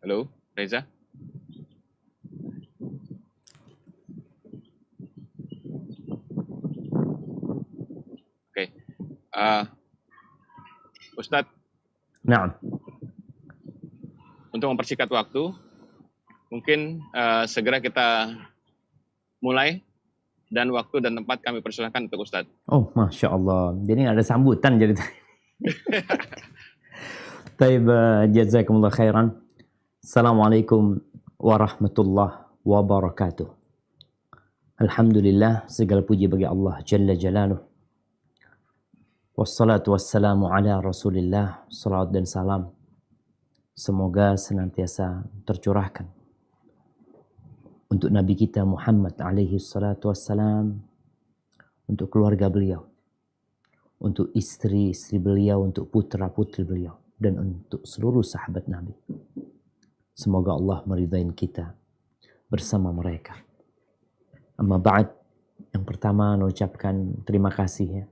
Halo, Reza? Oke. Ustadz, Naam. untuk mempersingkat waktu, mungkin segera kita mulai, dan waktu dan tempat kami persilahkan untuk Ustadz. Oh, Masya Allah. Jadi ada sambutan jadi. Taib, jazakumullah khairan. Assalamualaikum warahmatullahi wabarakatuh. Alhamdulillah, segala puji bagi Allah Jalla Jalaluh. Wassalatu wassalamu ala Rasulillah. Salawat dan salam semoga senantiasa tercurahkan untuk Nabi kita Muhammad alaihi salatu wassalam, untuk keluarga beliau, untuk istri-istri beliau, untuk putra-putri beliau, dan untuk seluruh sahabat Nabi. Semoga Allah meridai kita bersama mereka. Amma ba'd, yang pertama mengucapkan terima kasih ya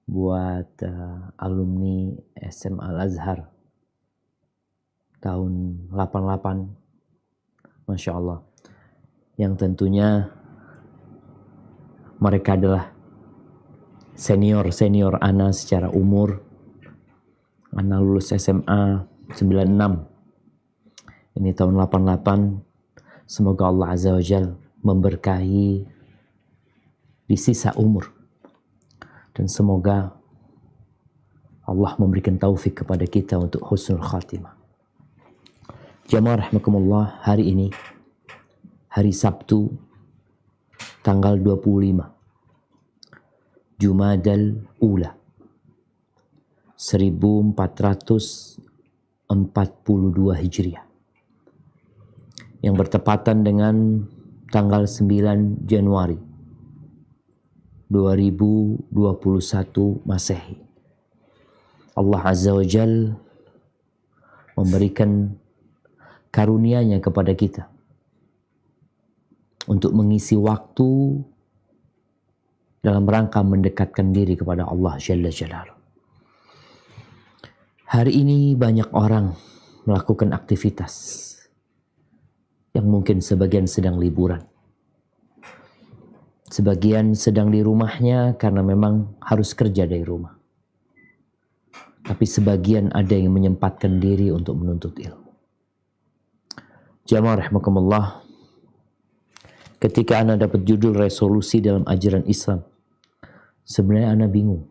buat alumni SMA Al-Azhar tahun 88, Masya Allah, yang tentunya mereka adalah senior Ana secara umur. Ana lulus SMA 96, ini tahun 88. Semoga Allah Azza wa Jal memberkahi di sisa umur, dan semoga Allah memberikan taufik kepada kita untuk husnul khatimah. Jamaah rahimakumullah, hari ini hari Sabtu tanggal 25 Jumadal Ula 1442 Hijriah, yang bertepatan dengan tanggal 9 Januari 2021 Masehi. Allah Azza wa Jal memberikan karunia-Nya kepada kita untuk mengisi waktu dalam rangka mendekatkan diri kepada Allah Jalla Jalaluh. Hari ini banyak orang melakukan aktivitas yang mungkin sebagian sedang liburan, sebagian sedang di rumahnya karena memang harus kerja dari rumah, tapi sebagian ada yang menyempatkan diri untuk menuntut ilmu. Jamaah rahimakumullah, ketika Anda dapat judul resolusi dalam ajaran Islam, sebenarnya Anda bingung.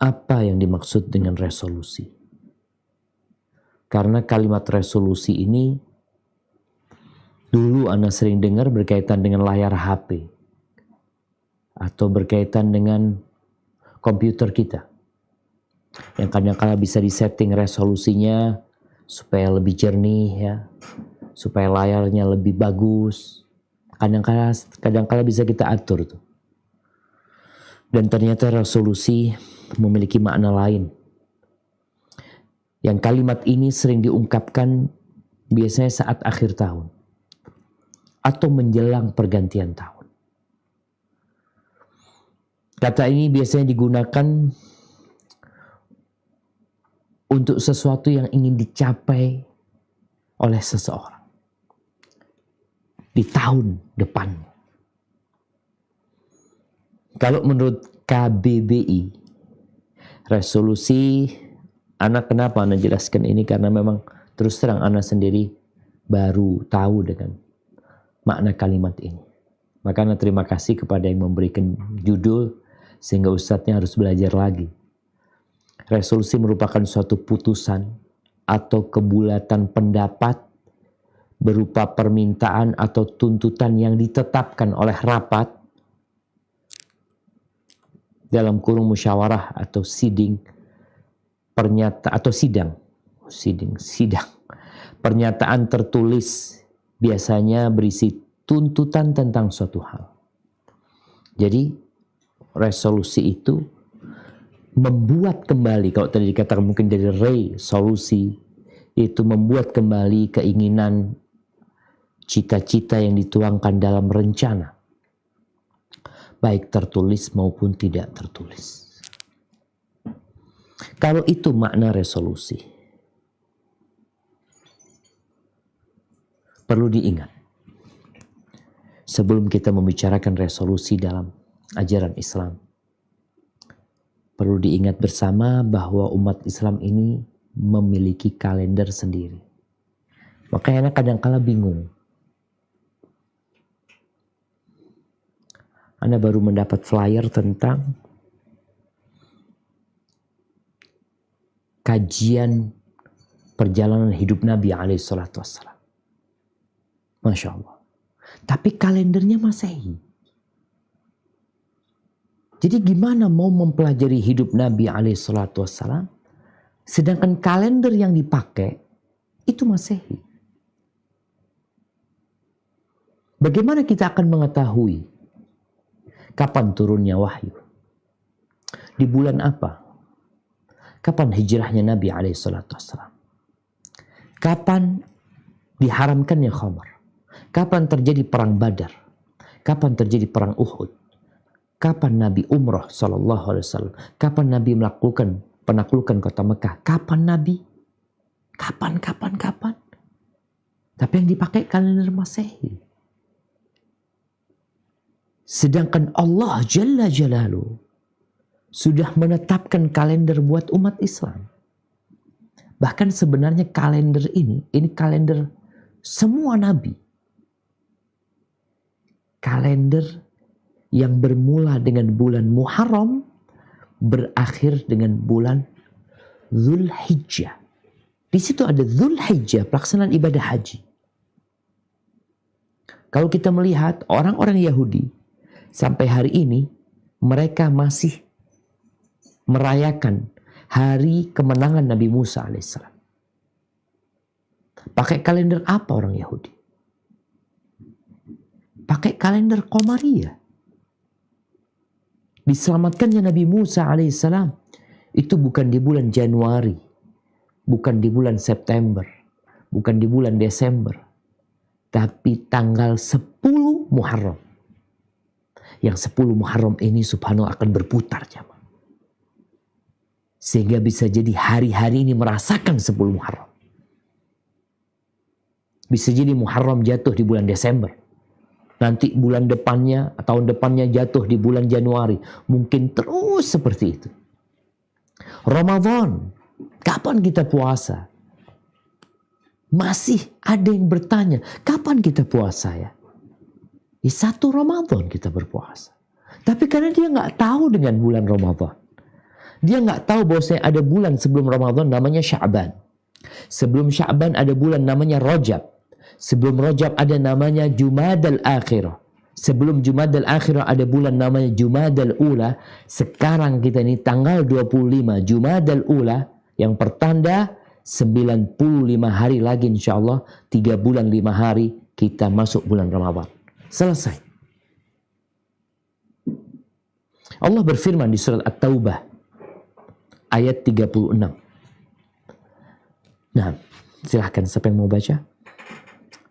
Apa yang dimaksud dengan resolusi? Karena kalimat resolusi ini dulu Anda sering dengar berkaitan dengan layar HP atau berkaitan dengan komputer kita, yang kadang-kala bisa disetting resolusinya supaya lebih jernih ya, supaya layarnya lebih bagus. Kadang-kala bisa kita atur tuh. Dan ternyata resolusi memiliki makna lain. Yang kalimat ini sering diungkapkan biasanya saat akhir tahun atau menjelang pergantian tahun. Kata ini biasanya digunakan untuk sesuatu yang ingin dicapai oleh seseorang di tahun depan. Kalau menurut KBBI, resolusi, kenapa Ana jelaskan ini? Karena memang terus terang Ana sendiri baru tahu dengan makna kalimat ini. Maka Ana terima kasih kepada yang memberikan judul, sehingga ustadznya harus belajar lagi. Resolusi merupakan suatu putusan atau kebulatan pendapat berupa permintaan atau tuntutan yang ditetapkan oleh rapat dalam kurung musyawarah atau sidang. Pernyataan tertulis biasanya berisi tuntutan tentang suatu hal. Jadi resolusi itu membuat kembali, kalau tadi dikatakan mungkin dari resolusi, itu membuat kembali keinginan, cita-cita yang dituangkan dalam rencana, baik tertulis maupun tidak tertulis. Kalau itu makna resolusi. perlu diingat sebelum kita membicarakan resolusi dalam ajaran Islam. Perlu diingat bersama bahwa umat Islam ini memiliki kalender sendiri. Makanya kadang-kala bingung. Anda baru mendapat flyer tentang kajian perjalanan hidup Nabi SAW. Masya Allah. Tapi kalendernya Masehi. Jadi gimana mau mempelajari hidup Nabi SAW, sedangkan kalender yang dipakai itu Masehi. Bagaimana kita akan mengetahui kapan turunnya wahyu? Di bulan apa? Kapan hijrahnya Nabi SAW? Kapan diharamkannya khamar? Kapan terjadi perang Badar? Kapan terjadi perang Uhud? Kapan Nabi umrah SAW? Kapan Nabi melakukan penaklukan kota Mekah? Kapan Nabi? Kapan? Tapi yang dipakai kalender Masehi. Sedangkan Allah Jalla Jalaluhu sudah menetapkan kalender buat umat Islam. Bahkan sebenarnya kalender ini kalender semua Nabi. Kalender yang bermula dengan bulan Muharram, berakhir dengan bulan Dzulhijjah. Di situ ada Dzulhijjah, pelaksanaan ibadah haji. Kalau kita melihat orang-orang Yahudi, sampai hari ini, mereka masih merayakan hari kemenangan Nabi Musa alaihissalam. Pakai kalender apa orang Yahudi? Pakai kalender Qamariyah. Diselamatkannya Nabi Musa alaihissalam itu bukan di bulan Januari, bukan di bulan September, bukan di bulan Desember, tapi tanggal 10 Muharram. Yang 10 Muharram ini subhanallah akan berputar jamaah. Sehingga bisa jadi hari-hari ini merasakan 10 Muharram. Bisa jadi Muharram jatuh di bulan Desember. Nanti bulan depannya, tahun depannya jatuh di bulan Januari. Mungkin terus seperti itu. Ramadan, kapan kita puasa? Masih ada yang bertanya, kapan kita puasa ya? Di 1 Ramadan kita berpuasa. Tapi karena dia nggak tahu dengan bulan Ramadan. Dia nggak tahu bahwasanya ada bulan sebelum Ramadan namanya Sya'ban. Sebelum Sya'ban ada bulan namanya Rajab. Sebelum Rajab ada namanya Jumadal Akhirah. Sebelum Jumadal Akhirah ada bulan namanya Jumadal Ula. Sekarang kita ini tanggal 25 Jumadal Ula yang pertanda 95 hari lagi insyaallah 3 bulan 5 hari kita masuk bulan Ramadan. Selesai. Allah berfirman di surat At-Taubah ayat 36. Nah, silahkan siapa yang mau baca?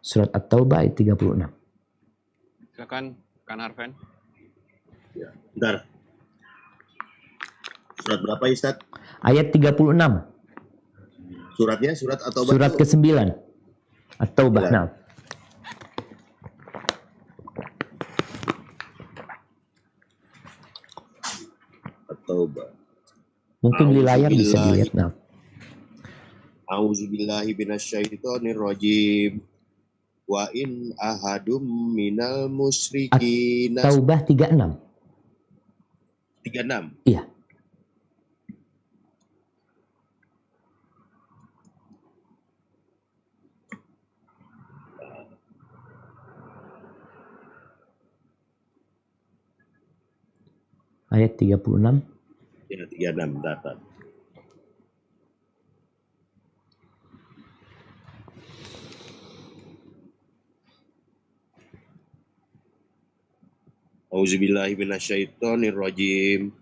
Surat At-Taubah ayat 36. Silakan, Kan Harven. Ya, bentar. Surat berapa Ustaz? Ayat 36. Suratnya surat At-Taubah. Surat ke-9. At-Taubah. Ya. Nah. At-Taubah. Mungkin di layar bisa dilihat. Nah. A'udzubillahi minasyaitonirrajim. Wa in ahadum minal musyrikin. Taubah 36. 36. Iya. Ayat 36. Ya, 36 bentar. Auzubillahi minasyaitonirrajim.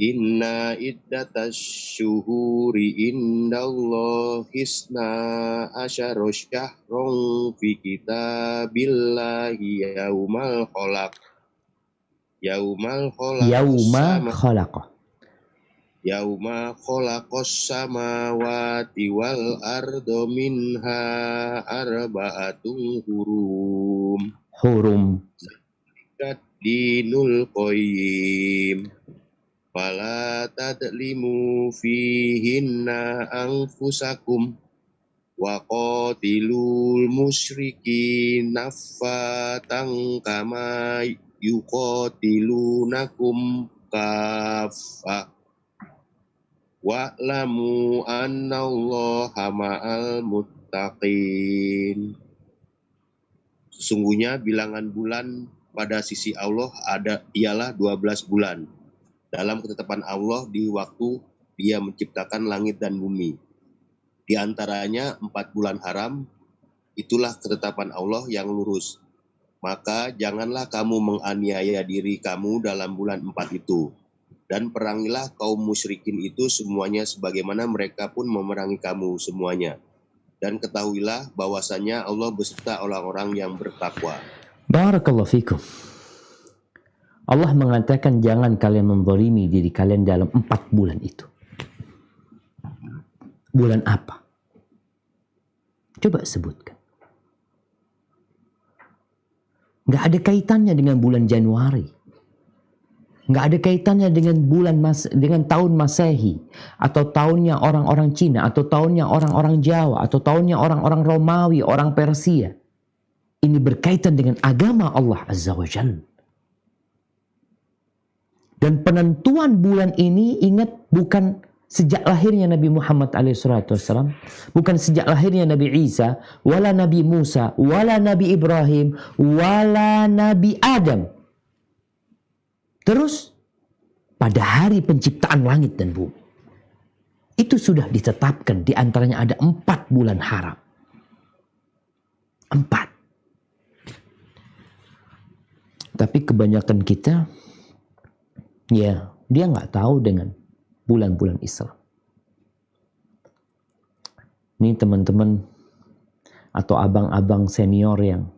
Inna iddatas syuhuri indallahi isna asyara syahron fi kitabillahi yaumal khalaq. Yauma khalaqa. Yauma khalaqas samawati wal ardo minha arba'atun hurum. Hurum. Dinul qayyim. Fala tadlimu fihinna anfusakum. Wa qatilul musyrikin naffatan kama yuqatilunakum kaffah. Wa'lamu annallaha ma'al muttaqin. Sesungguhnya bilangan bulan pada sisi Allah ialah 12 bulan. Dalam ketetapan Allah di waktu Dia menciptakan langit dan bumi. Di antaranya 4 bulan haram, itulah ketetapan Allah yang lurus. Maka janganlah kamu menganiaya diri kamu dalam bulan 4 itu. Dan perangilah kaum musyrikin itu semuanya sebagaimana mereka pun memerangi kamu semuanya. Dan ketahuilah bahwasanya Allah beserta orang-orang yang bertakwa. Barakallahu fikum. Allah mengatakan jangan kalian menzalimi diri kalian dalam 4 bulan itu. Bulan apa? Coba sebutkan. Nggak ada kaitannya dengan bulan Januari. Nggak ada kaitannya dengan dengan tahun Masehi, atau tahunnya orang-orang Cina, atau tahunnya orang-orang Jawa, atau tahunnya orang-orang Romawi, orang Persia. Ini berkaitan dengan agama Allah Azza wa Jalla. Dan penentuan bulan ini, ingat, bukan sejak lahirnya Nabi Muhammad SAW, bukan sejak lahirnya Nabi Isa, wala Nabi Musa, wala Nabi Ibrahim, wala Nabi Adam. Terus pada hari penciptaan langit dan bumi, itu sudah ditetapkan, di antaranya ada 4 bulan haram. 4. Tapi kebanyakan kita, ya, dia nggak tahu dengan bulan-bulan Islam. Ini teman-teman atau abang-abang senior yang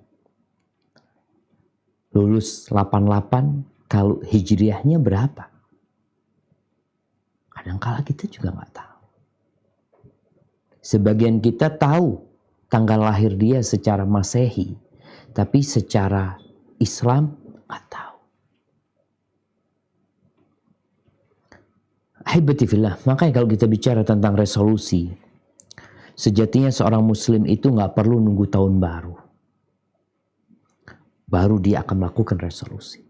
lulus 88, kalau hijriahnya berapa? Kadangkala kita juga nggak tahu. Sebagian kita tahu tanggal lahir dia secara Masehi, tapi secara Islam nggak tahu. Ahibati fillah, makanya kalau kita bicara tentang resolusi, sejatinya seorang muslim itu nggak perlu nunggu tahun baru. Baru dia akan melakukan resolusi.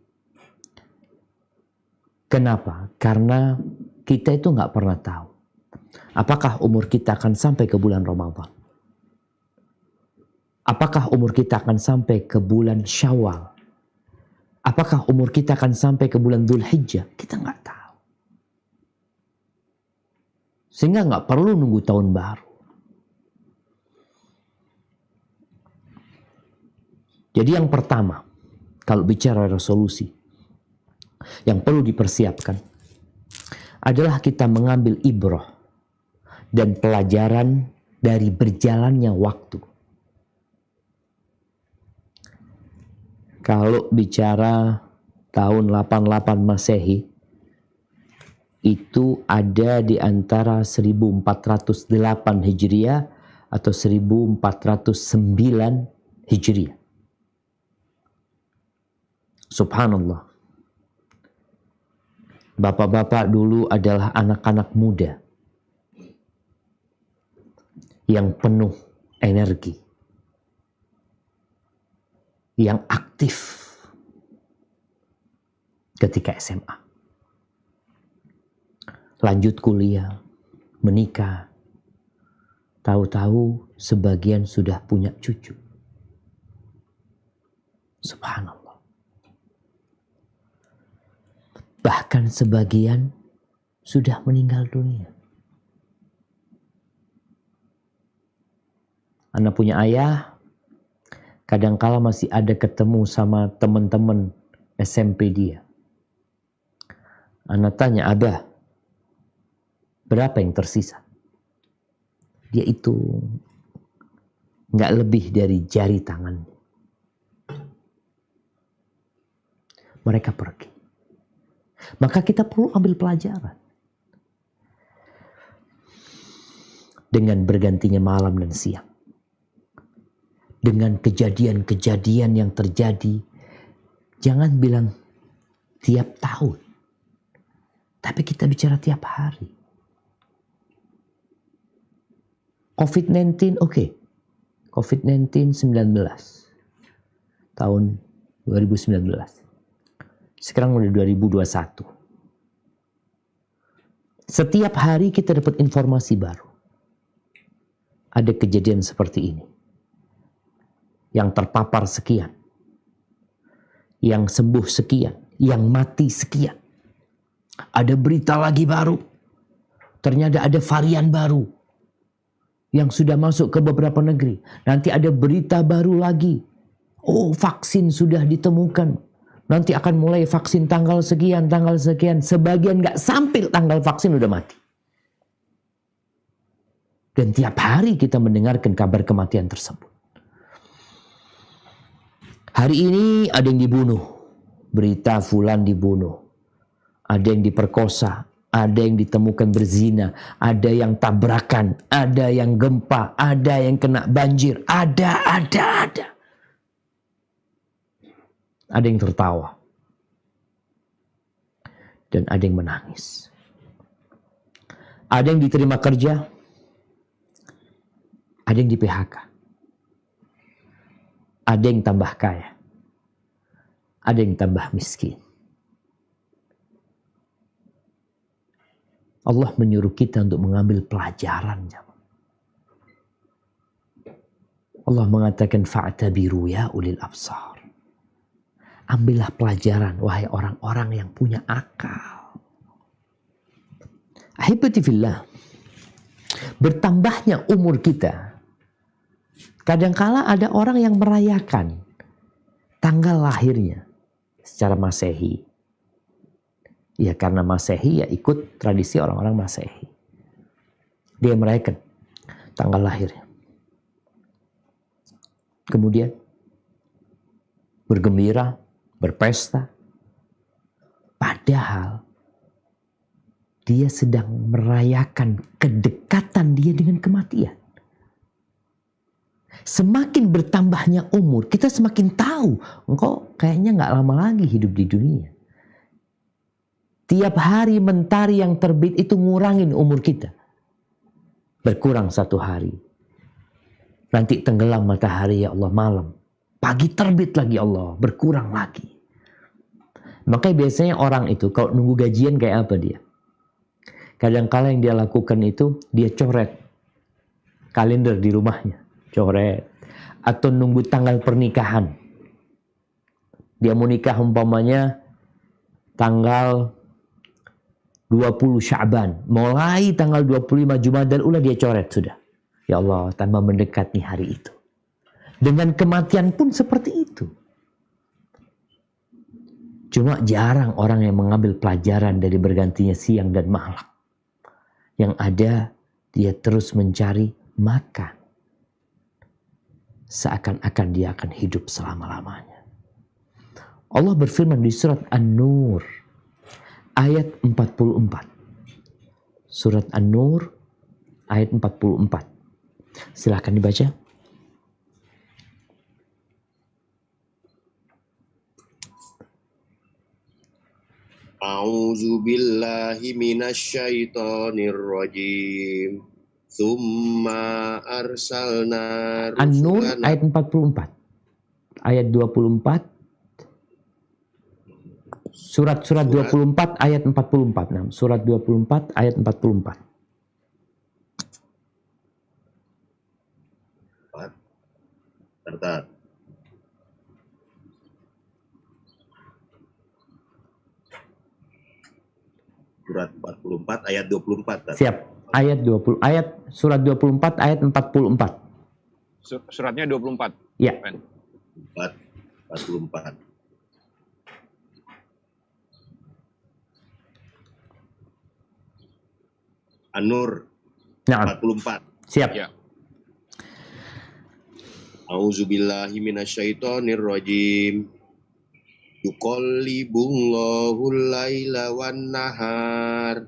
Kenapa? Karena kita itu nggak pernah tahu apakah umur kita akan sampai ke bulan Ramadan. Apakah umur kita akan sampai ke bulan Syawal? Apakah umur kita akan sampai ke bulan Dzulhijjah? Kita nggak tahu. Sehingga nggak perlu nunggu tahun baru. Jadi yang pertama, kalau bicara resolusi, yang perlu dipersiapkan adalah kita mengambil ibrah dan pelajaran dari berjalannya waktu. Kalau bicara tahun 88 Masehi, itu ada di antara 1408 Hijriah atau 1409 Hijriah. Subhanallah. Bapak-bapak dulu adalah anak-anak muda yang penuh energi, yang aktif ketika SMA. Lanjut kuliah, menikah, tahu-tahu sebagian sudah punya cucu. Subhanallah. Bahkan sebagian sudah meninggal dunia. Anak punya ayah, kadangkala masih ada ketemu sama teman-teman SMP dia. Anak tanya, Abah, berapa yang tersisa? Dia itu nggak lebih dari jari tangan. Mereka pergi. Maka kita perlu ambil pelajaran. dengan bergantinya malam dan siang. Dengan kejadian-kejadian yang terjadi, jangan bilang tiap tahun, tapi kita bicara tiap hari. COVID-19, oke. COVID-19 tahun 2019. Sekarang udah 2021. Setiap hari kita dapat informasi baru. Ada kejadian seperti ini. Yang terpapar sekian. Yang sembuh sekian. Yang mati sekian. Ada berita lagi baru. Ternyata ada varian baru. Yang sudah masuk ke beberapa negeri. Nanti ada berita baru lagi. Oh, vaksin sudah ditemukan. Nanti akan mulai vaksin tanggal sekian, tanggal sekian. Sebagian gak sampai tanggal vaksin udah mati. Dan tiap hari kita mendengarkan kabar kematian tersebut. Hari ini ada yang dibunuh. Berita fulan dibunuh. Ada yang diperkosa. Ada yang ditemukan berzina. Ada yang tabrakan. Ada yang gempa. Ada yang kena banjir. Ada. Ada yang tertawa. Dan ada yang menangis. Ada yang diterima kerja. Ada yang di PHK. Ada yang tambah kaya. Ada yang tambah miskin. Allah menyuruh kita untuk mengambil pelajaran. Allah mengatakan fa'tabiru ya ulil absar. Ambillah pelajaran wahai orang-orang yang punya akal. Ahibati fillah. Bertambahnya umur kita. Kadangkala ada orang yang merayakan tanggal lahirnya secara Masehi. Ya karena Masehi ya ikut tradisi orang-orang Masehi. Dia merayakan tanggal lahirnya. Kemudian bergembira, berpesta. Padahal dia sedang merayakan kedekatan dia dengan kematian. Semakin bertambahnya umur, kita semakin tahu engkau kayaknya gak lama lagi hidup di dunia. Tiap hari mentari yang terbit itu ngurangin umur kita. Berkurang 1 hari. Nanti tenggelam matahari ya Allah malam. Pagi terbit lagi Allah, berkurang lagi. Makanya biasanya orang itu kalau nunggu gajian kayak apa dia? Kadang-kala yang dia lakukan itu dia coret kalender di rumahnya. Coret. Atau nunggu tanggal pernikahan. Dia mau nikah umpamanya tanggal 20 Sya'ban. Mulai tanggal 25 Jumadal Ula dia coret sudah. Ya Allah, tambah mendekat nih hari itu. Dengan kematian pun seperti itu. Cuma jarang orang yang mengambil pelajaran dari bergantinya siang dan malam. Yang ada dia terus mencari makan. Seakan-akan dia akan hidup selama-lamanya. Allah berfirman di surat An-Nur ayat 44. Surat An-Nur ayat 44. Silahkan dibaca. A'udzu billahi minasyaitonir rajim. Tsumma arsalna An-Nur rusulana. ayat 44. Ayat 24. Surat 24 ayat 44. Nah, surat 24 ayat 44. Bentar. Surat 44 ayat 24. Siap. Ayat 20 ayat surat 24 ayat 44. Suratnya 24. Ya. 44. An-Nur Nah, 44. siap. Ya. A'udzubillahi minasyaitonir rajim. Yuqallibullahu laila wan nahar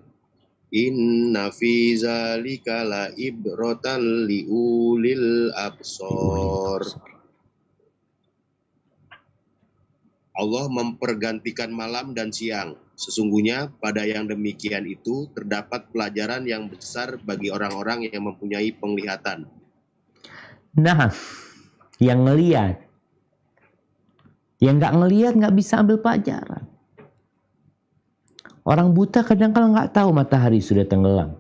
Inna fi zalika la ibratan liulil absor. Allah mempergantikan malam dan siang. Sesungguhnya pada yang demikian itu terdapat pelajaran yang besar bagi orang-orang yang mempunyai penglihatan. Nah, yang ngelihat. Yang nggak ngelihat nggak bisa ambil pelajaran. Orang buta kadang-kadang nggak tahu matahari sudah tenggelam.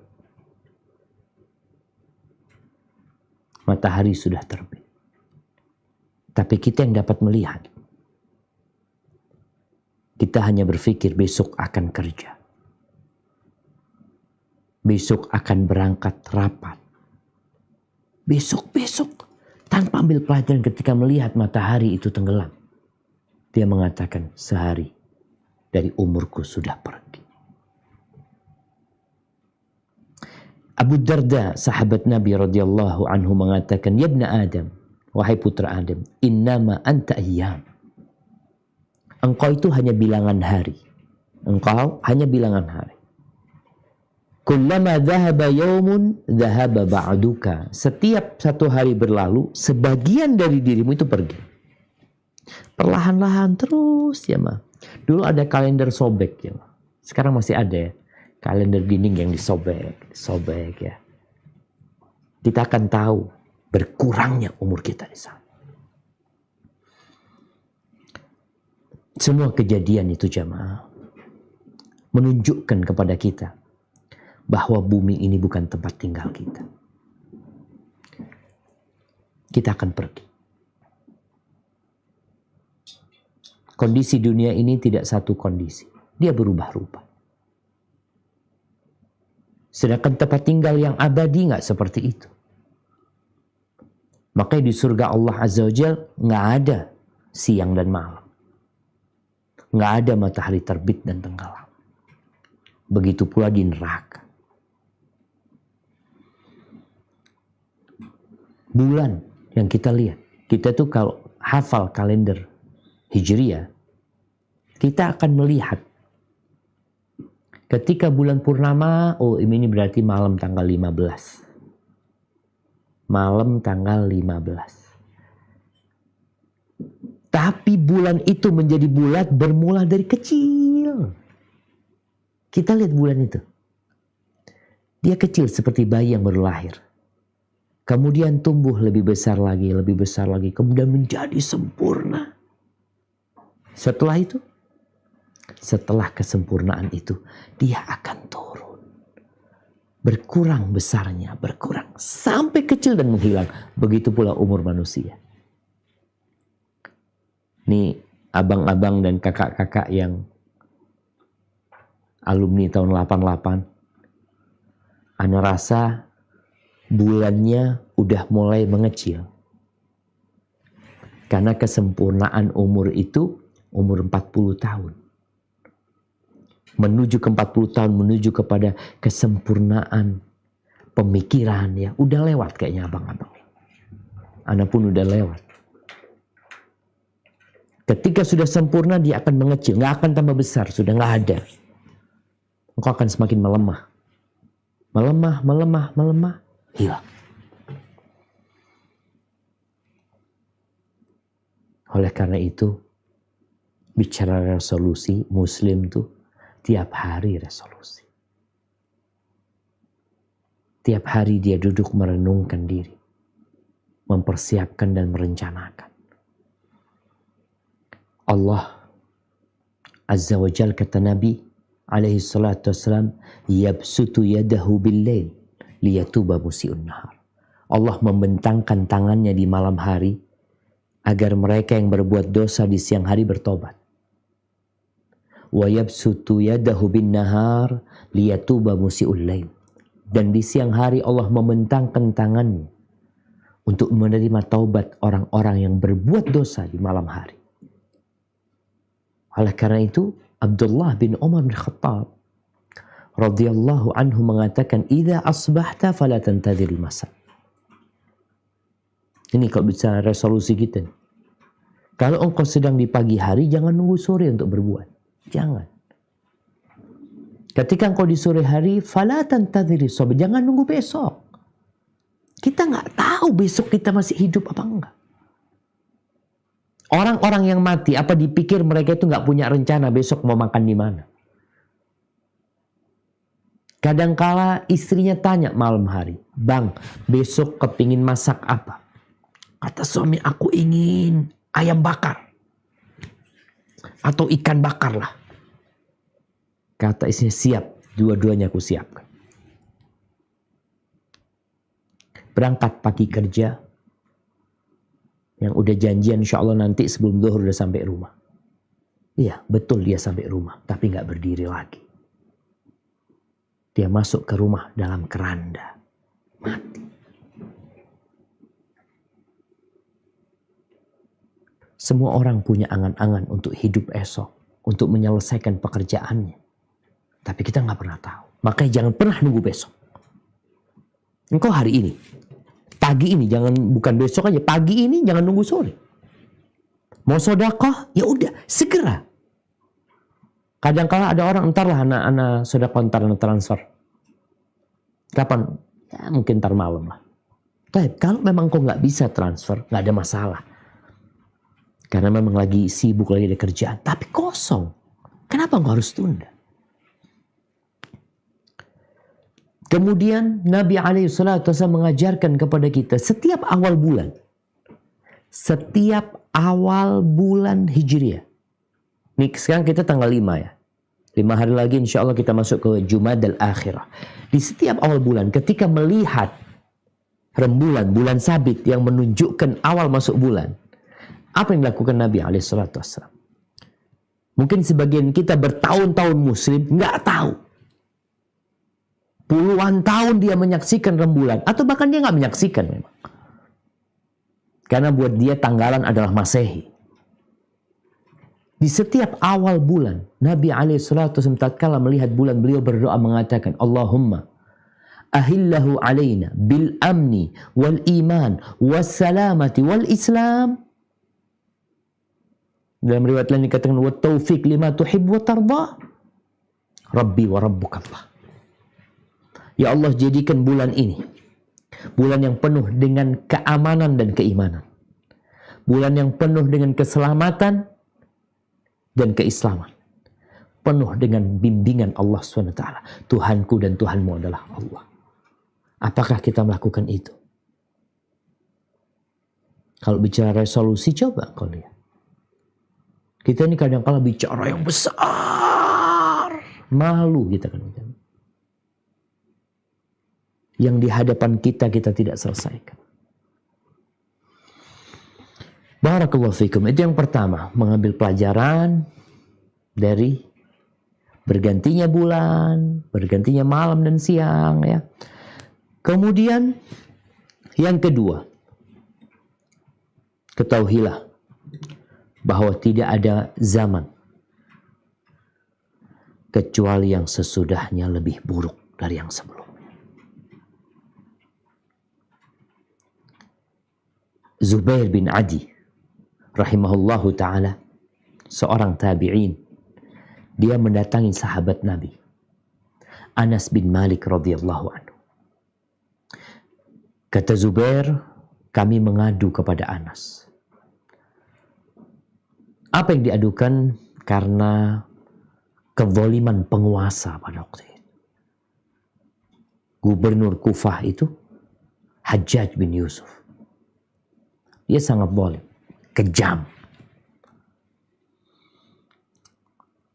Matahari sudah terbit. Tapi kita yang dapat melihat. Kita hanya berpikir besok akan kerja. Besok akan berangkat rapat. Besok. Tanpa ambil pelajaran ketika melihat matahari itu tenggelam. Dia mengatakan sehari dari umurku sudah pergi. Abu Darda, sahabat Nabi radhiyallahu anhu mengatakan, "Ya ibna Adam, wahai putra Adam, innama anta ayyam." Engkau itu hanya bilangan hari. Engkau hanya bilangan hari. Kullama dhahaba yawmun dhahaba ba'duka. Setiap satu hari berlalu, sebagian dari dirimu itu pergi. Perlahan-lahan terus ya mah. Dulu ada kalender sobek ya mah. Sekarang masih ada ya. Kalender dinding yang disobek ya. Kita akan tahu berkurangnya umur kita di sana. Semua kejadian itu jamaah menunjukkan kepada kita bahwa bumi ini bukan tempat tinggal kita. Kita akan pergi. Kondisi dunia ini tidak satu kondisi. Dia berubah-ubah. Sedangkan tempat tinggal yang abadi nggak seperti itu. Makanya di surga Allah Azza wa Jalla nggak ada siang dan malam. Nggak ada matahari terbit dan tenggelam. Begitu pula di neraka. Bulan yang kita lihat. Kita tuh kalau hafal kalender Hijriah, kita akan melihat ketika bulan purnama, oh ini berarti malam tanggal 15. Malam tanggal 15. Tapi bulan itu menjadi bulat bermula dari kecil. Kita lihat bulan itu. Dia kecil seperti bayi yang baru lahir. Kemudian tumbuh lebih besar lagi. Kemudian menjadi sempurna. Setelah itu, setelah kesempurnaan itu, dia akan turun. Berkurang besarnya, berkurang. Sampai kecil dan menghilang. Begitu pula umur manusia. Ini abang-abang dan kakak-kakak yang alumni tahun 88. Ana rasa bulannya udah mulai mengecil. Karena kesempurnaan umur itu umur 40 tahun. Menuju ke 40 tahun, menuju kepada kesempurnaan pemikiran ya. Udah lewat kayaknya abang-abang. Ana pun udah lewat. Ketika sudah sempurna dia akan mengecil, nggak akan tambah besar, sudah nggak ada. Engkau akan semakin melemah, hilang. Oleh karena itu, bicara resolusi, Muslim tuh tiap hari resolusi. Tiap hari dia duduk merenungkan diri, mempersiapkan dan merencanakan. Allah Azza wa Jalla kata Nabi alaihi salatu wassalam, yabsutu yadahu bil-lail liyatuba musi'un nahar. Allah membentangkan tangannya di malam hari agar mereka yang berbuat dosa di siang hari bertobat. Wa yabsutu yadahu bin-nahar liyatuba musi'ul lail. Dan di siang hari Allah membentangkan tangannya untuk menerima taubat orang-orang yang berbuat dosa di malam hari. Oleh karena itu, Abdullah bin Umar bin Khattab radhiyallahu anhu mengatakan, "Idza asbahta fala tantadhir masa." Ini kalau bicara resolusi kita. Kalau engkau sedang di pagi hari, jangan nunggu sore untuk berbuat. Jangan. Ketika engkau di sore hari, fala tantadhiri subh, jangan nunggu besok. Kita nggak tahu besok kita masih hidup apa enggak. Orang-orang yang mati, apa dipikir mereka itu nggak punya rencana besok mau makan di mana? Kadangkala istrinya tanya malam hari, "Bang, besok kepingin masak apa?" Kata suami, "Aku ingin ayam bakar. Atau ikan bakar lah." Kata istrinya, "Siap, dua-duanya aku siapkan." Berangkat pagi kerja, yang udah janjian insya Allah nanti sebelum zuhur udah sampai rumah. Iya, betul dia sampai rumah, tapi nggak berdiri lagi. Dia masuk ke rumah dalam keranda, mati. Semua orang punya angan-angan untuk hidup esok, untuk menyelesaikan pekerjaannya. Tapi kita nggak pernah tahu. Makanya jangan pernah nunggu besok. Engkau hari ini, pagi ini, jangan bukan besok aja, pagi ini jangan nunggu sore. Mau sedekah, ya udah segera. Kadang-kala ada orang, entarlah anak-anak sedekah, entar transfer. Kapan? Ya mungkin ntar malam lah. Tapi kalau memang kau nggak bisa transfer, nggak ada masalah. Karena memang lagi sibuk, lagi ada kerjaan. Tapi kosong. Kenapa kau harus tunda? Kemudian Nabi SAW mengajarkan kepada kita setiap awal bulan. Setiap awal bulan Hijriah. Nih sekarang kita tanggal 5 ya. 5 hari lagi insya Allah kita masuk ke Jumadal Akhirah. Di setiap awal bulan ketika melihat rembulan, bulan sabit yang menunjukkan awal masuk bulan. Apa yang dilakukan Nabi SAW? Mungkin sebagian kita bertahun-tahun muslim nggak tahu. Puluhan tahun dia menyaksikan rembulan. Atau bahkan dia nggak menyaksikan memang. Karena buat dia tanggalan adalah Masehi. Di setiap awal bulan, Nabi SAW tatkala melihat bulan, beliau berdoa mengatakan, Allahumma ahillahu alaina bil amni wal iman was salamati wal islam. Dalam riwayat lain dikatakan, wa taufiq lima tuhib wa tarda. Rabbi wa rabbukallah. Ya Allah, jadikan bulan ini bulan yang penuh dengan keamanan dan keimanan. Bulan yang penuh dengan keselamatan dan keislaman. Penuh dengan bimbingan Allah SWT. Tuhanku dan Tuhanmu adalah Allah. Apakah kita melakukan itu? Kalau bicara resolusi, coba kau lihat. Kita ini kadang-kala bicara yang besar. Malu kita kan. Yang di hadapan kita tidak selesaikan. Barakallahu fikum. Itu yang pertama, mengambil pelajaran dari bergantinya bulan, bergantinya malam dan siang ya. Kemudian yang kedua, ketahuilah bahwa tidak ada zaman kecuali yang sesudahnya lebih buruk dari yang sebelumnya. Zubair bin Adi rahimahullahu ta'ala, seorang tabi'in, dia mendatangi sahabat Nabi Anas bin Malik radhiyallahu anhu. Kata Zubair, kami mengadu kepada Anas. Apa yang diadukan? Karena kezaliman penguasa pada waktu itu. Gubernur Kufah itu Hajjaj bin Yusuf. Dia sangat zalim, kejam.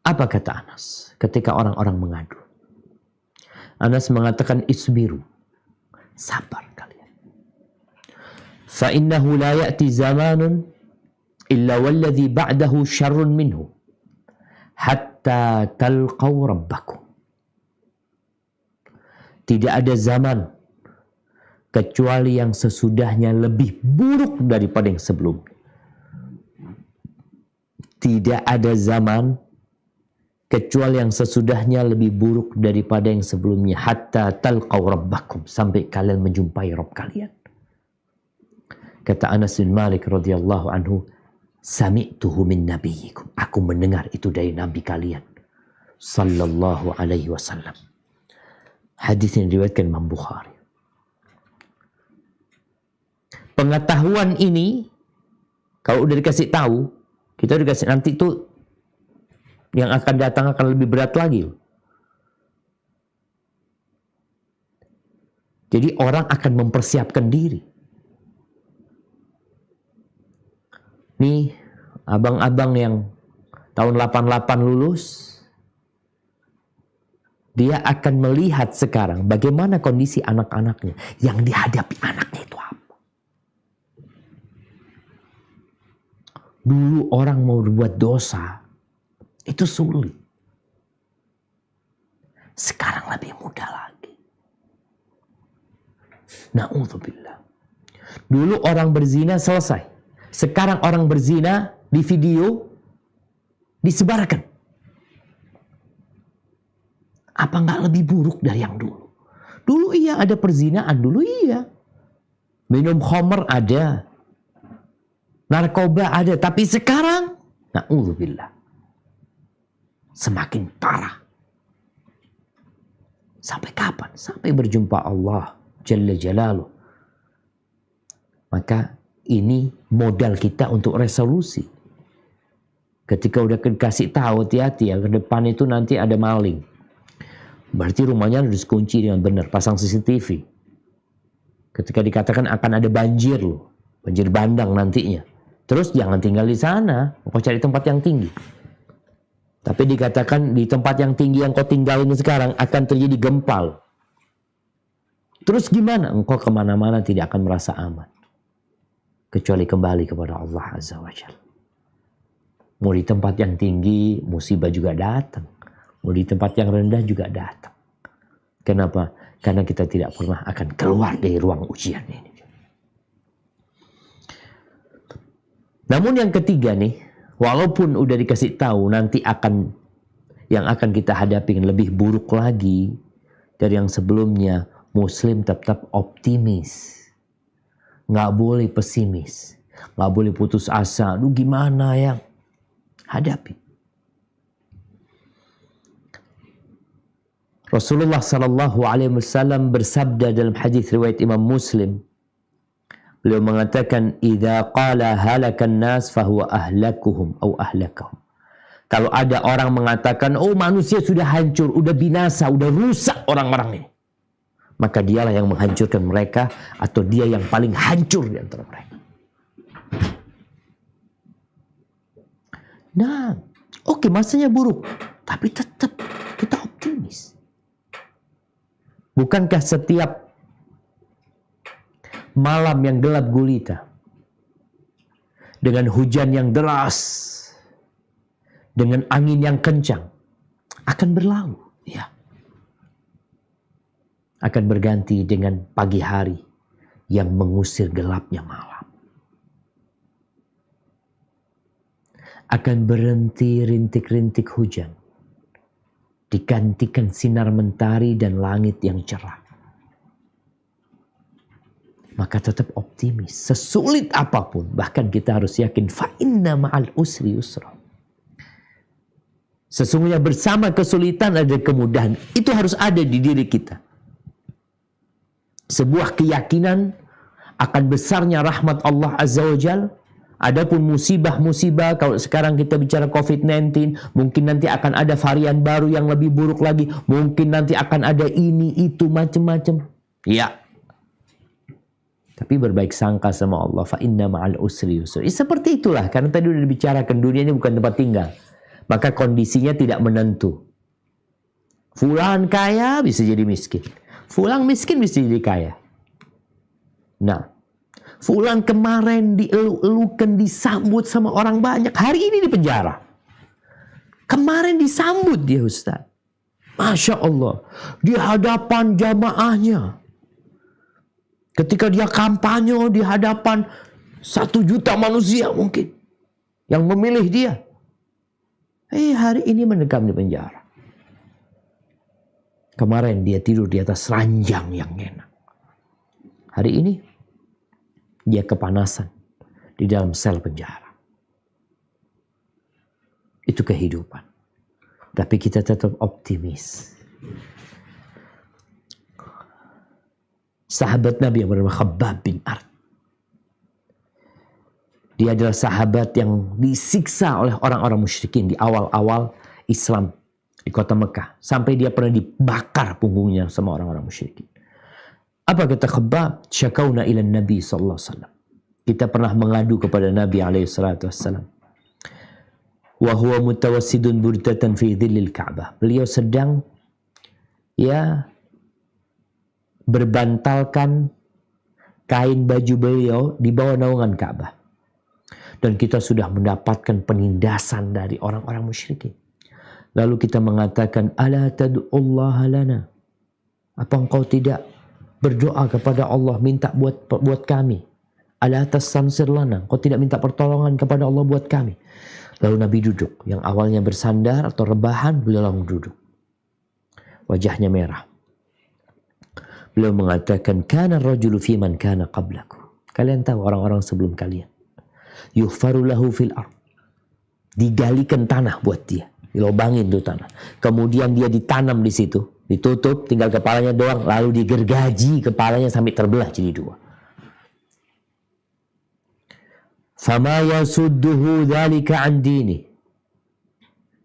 Apa kata Anas ketika orang-orang mengadu? Anas mengatakan, isbiru, sabar kalian. Fa innahu la ya'ti zamanun illa walladhi ba'dahu syarrun minhu hatta talqaw rabbakum. Tidak ada zaman kecuali yang sesudahnya lebih buruk daripada yang sebelumnya. Tidak ada zaman kecuali yang sesudahnya lebih buruk daripada yang sebelumnya. Hatta talqaw rabbakum, sampai kalian menjumpai Rabb kalian. Kata Anas bin Malik radhiyallahu anhu, sami'tuhu min nabiyikum, aku mendengar itu dari nabi kalian. sallallahu alaihi wasallam. Hadis yang diriwayatkan Imam Bukhari. Pengetahuan ini kalau udah dikasih tahu, kita udah dikasih, nanti tuh yang akan datang akan lebih berat lagi. Jadi orang akan mempersiapkan diri. Nih, abang-abang yang tahun 88 lulus, dia akan melihat sekarang bagaimana kondisi anak-anaknya. Yang dihadapi anaknya itu apa. Dulu orang mau berbuat dosa, itu sulit. Sekarang lebih mudah lagi. Na'udzubillah. Dulu orang berzina selesai. Sekarang orang berzina di video disebarkan. Apa nggak lebih buruk dari yang dulu? Dulu iya ada perzinaan, dulu iya. Minum khamr ada. Narkoba ada, tapi sekarang na'udzubillah. Semakin parah. Sampai kapan? Sampai berjumpa Allah Jalla Jalaluh. Maka ini modal kita untuk resolusi. Ketika udah dikasih tahu, hati-hati ya, ke depan itu nanti ada maling. Berarti rumahnya harus kunci dengan benar, pasang CCTV. Ketika dikatakan akan ada banjir loh, banjir bandang nantinya. Terus jangan tinggal di sana, kau cari tempat yang tinggi. Tapi dikatakan di tempat yang tinggi yang kau tinggalin sekarang akan terjadi gempal. Terus gimana? Engkau kemana-mana tidak akan merasa aman. Kecuali kembali kepada Allah Azza wa Jalla. Mau di tempat yang tinggi, musibah juga datang. Mau di tempat yang rendah juga datang. Kenapa? Karena kita tidak pernah akan keluar dari ruang ujian ini. Namun yang ketiga nih, walaupun udah dikasih tahu nanti yang akan kita hadapi lebih buruk lagi dari yang sebelumnya, Muslim tetap optimis. Nggak boleh pesimis. Nggak boleh putus asa. Aduh gimana ya? Hadapi. Rasulullah Sallallahu Alaihi Wasallam bersabda dalam hadis riwayat Imam Muslim. Beliau mengatakan, "Idza qala halakan nas fahuwa ahlakuhum atau ahlakahum." Kalau ada orang mengatakan, "Oh, manusia sudah hancur, udah binasa, udah rusak orang-orang ini." Maka dialah yang menghancurkan mereka atau dia yang paling hancur di antara mereka. Nah, oke, masanya buruk, tapi tetap kita optimis. Bukankah setiap malam yang gelap gulita, dengan hujan yang deras, dengan angin yang kencang, akan berlalu, ya. Akan berganti dengan pagi hari yang mengusir gelapnya malam. Akan berhenti rintik-rintik hujan, digantikan sinar mentari dan langit yang cerah. Maka tetap optimis. Sesulit apapun. Bahkan kita harus yakin. Fa inna ma'al usri yusra. Sesungguhnya bersama kesulitan ada kemudahan. Itu harus ada di diri kita. Sebuah keyakinan akan besarnya rahmat Allah Azza wa Jal. Adapun musibah-musibah, kalau sekarang kita bicara COVID-19, mungkin nanti akan ada varian baru yang lebih buruk lagi. Mungkin nanti akan ada ini, itu, macam-macam. Ya. Tapi berbaik sangka sama Allah. Fa inna ma'al usri yusra. Seperti itulah. Karena tadi sudah dibicarakan. Dunia ini bukan tempat tinggal. Maka kondisinya tidak menentu. Fulan kaya bisa jadi miskin. Fulan miskin bisa jadi kaya. Nah. Fulan kemarin dielu-elukan, disambut sama orang banyak. Hari ini di penjara. Kemarin disambut dia Ustaz. Masya Allah. Di hadapan jamaahnya. Ketika dia kampanye di hadapan 1 juta manusia mungkin. Yang memilih dia. Hari ini mendekam di penjara. Kemarin dia tidur di atas ranjang yang enak. Hari ini dia kepanasan di dalam sel penjara. Itu kehidupan. Tapi kita tetap optimis. Sahabat Nabi yang bernama Khabbab bin Ard. Dia adalah sahabat yang disiksa oleh orang-orang musyrikin di awal-awal Islam di kota Mekah. Sampai dia pernah dibakar punggungnya sama orang-orang musyrikin. Apa kata Khabbab? Syakauna ila Nabi sallallahu alaihi wasallam. Kita pernah mengadu kepada Nabi alaihi salatu wassalam. Wa huwa mutawassidun burdatan fi dhillil Ka'bah. Beliau sedang berbantalkan kain baju beliau di bawah naungan Ka'bah. Dan kita sudah mendapatkan penindasan dari orang-orang musyrikin. Lalu kita mengatakan, ala tad'ullaha lana. Apa engkau tidak berdoa kepada Allah, minta buat kami? Ala tastansir lana. Engkau tidak minta pertolongan kepada Allah buat kami? Lalu Nabi duduk. Yang awalnya bersandar atau rebahan, beliau langsung duduk. Wajahnya merah. Beliau mengatakan, kana rajulu fi man kana qablaku. Kalian tahu orang-orang sebelum kalian. Yuhfaru lahu fil ard. Digalikan tanah buat dia. Dilobangin tuh tanah. Kemudian dia ditanam di situ. Ditutup, tinggal kepalanya doang. Lalu digergaji kepalanya sampai terbelah jadi dua. Fama yasudduhu dzalika an dini.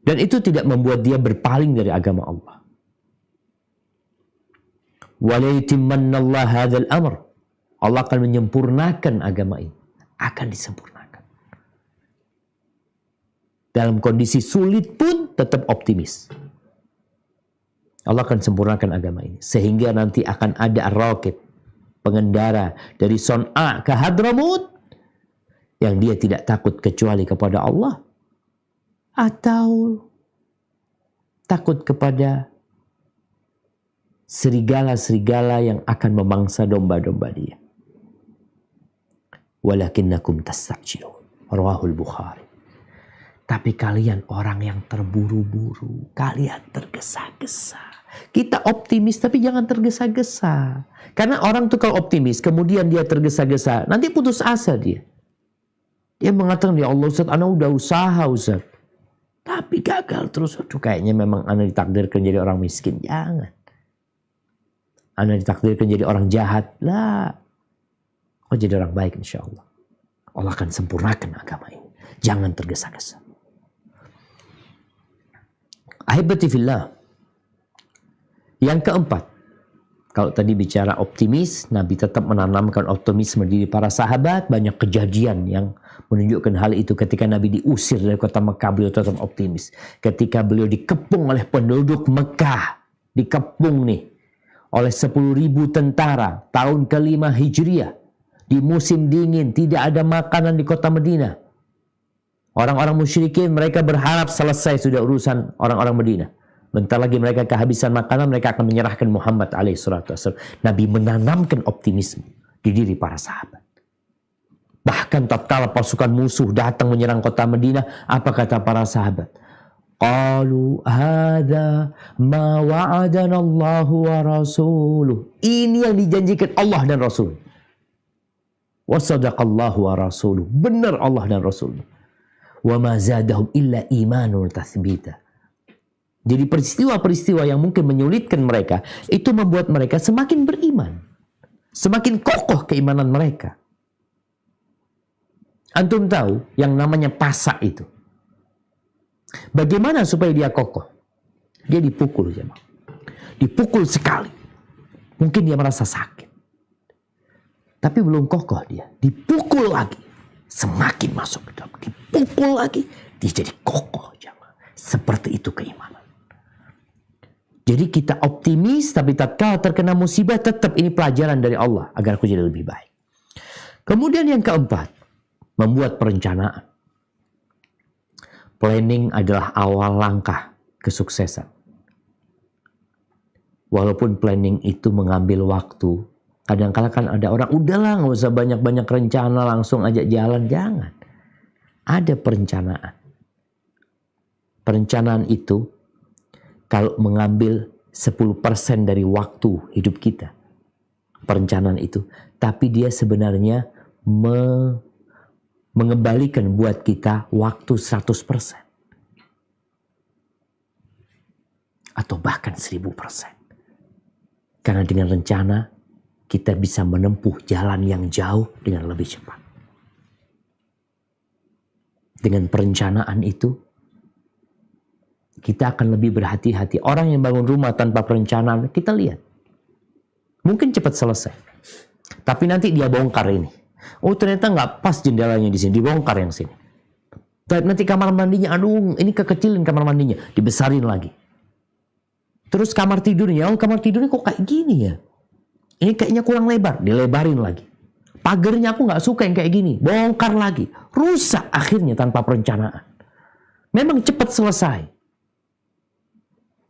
Dan itu tidak membuat dia berpaling dari agama Allah. Wala yutimmanna Allah hadzal amr. Allah akan menyempurnakan agama ini. Akan disempurnakan. Dalam kondisi sulit pun tetap optimis. Allah akan sempurnakan agama ini. Sehingga nanti akan ada ar-raqib, pengendara dari Son'a ke Hadramut, yang dia tidak takut kecuali kepada Allah, atau takut kepada serigala-serigala yang akan memangsa domba-domba dia. Walakinnakum tasta'jilun. Rawahul Bukhari. Tapi kalian orang yang terburu-buru. Kalian tergesa-gesa. Kita optimis tapi jangan tergesa-gesa. Karena orang tuh kalau optimis kemudian dia tergesa-gesa. Nanti putus asa dia. Dia mengatakan, ya Allah Ustaz, ana udah usaha Ustaz. Tapi gagal terus. Aduh, kayaknya memang ana ditakdirkan jadi orang miskin. Jangan. Ana ditakdirkan jadi orang jahat. Lah. Oh, jadi orang baik insya Allah. Allah akan sempurnakan agama ini. Jangan tergesa-gesa. Ahibati fillah. Yang keempat, kalau tadi bicara optimis, Nabi tetap menanamkan optimisme di para sahabat. Banyak kejadian yang menunjukkan hal itu. Ketika Nabi diusir dari kota Mekah, beliau tetap optimis. Ketika beliau dikepung oleh penduduk Mekah, dikepung nih oleh 10.000 tentara tahun ke-5 Hijriah, di musim dingin, tidak ada makanan di kota Madinah. Orang-orang musyrikin mereka berharap selesai sudah urusan orang-orang Madinah. Bentar lagi mereka kehabisan makanan, mereka akan menyerahkan Muhammad alaihissalatu wassalam. Nabi menanamkan optimisme di diri para sahabat. Bahkan tatkala pasukan musuh datang menyerang kota Madinah, apa kata para sahabat? Qalu hadza ma wa'adana Allahu wa rasuluh. Ini yang dijanjikan Allah dan Rasul. Wa sadaqallahu wa rasuluh. Benar Allah dan Rasulnya. Wa ma zadahum illa imanun tathbita. Jadi peristiwa-peristiwa yang mungkin menyulitkan mereka itu membuat mereka semakin beriman, semakin kokoh keimanan mereka. Antum tahu yang namanya pasak itu. Bagaimana supaya dia kokoh? Dia dipukul, jemaah. Dipukul sekali. Mungkin dia merasa sakit. Tapi belum kokoh dia. Dipukul lagi. Semakin masuk ke dalam. Dipukul lagi. Dia jadi kokoh, jemaah. Seperti itu keimanan. Jadi kita optimis, tapi tatkala terkena musibah, tetap ini pelajaran dari Allah agar aku jadi lebih baik. Kemudian yang keempat, membuat perencanaan. Planning adalah awal langkah kesuksesan. Walaupun planning itu mengambil waktu, kadang-kala kan ada orang, udahlah nggak usah banyak-banyak rencana, langsung aja jalan. Jangan. Ada perencanaan. Perencanaan itu kalau mengambil 10% dari waktu hidup kita, perencanaan itu, tapi dia sebenarnya mengembalikan buat kita waktu 100%. atau bahkan 1000%. Karena dengan rencana kita bisa menempuh jalan yang jauh dengan lebih cepat. Dengan perencanaan itu, kita akan lebih berhati-hati. Orang yang bangun rumah tanpa perencanaan, kita lihat. Mungkin cepat selesai. Tapi nanti dia bongkar ini. Oh ternyata nggak pas jendelanya di sini, dibongkar yang sini. Tapi nanti kamar mandinya, aduh ini kekecilin kamar mandinya, dibesarin lagi. Terus kamar tidurnya, oh kamar tidurnya kok kayak gini ya? Ini kayaknya kurang lebar, dilebarin lagi. Pagernya aku nggak suka yang kayak gini, bongkar lagi. Rusak akhirnya tanpa perencanaan. Memang cepat selesai.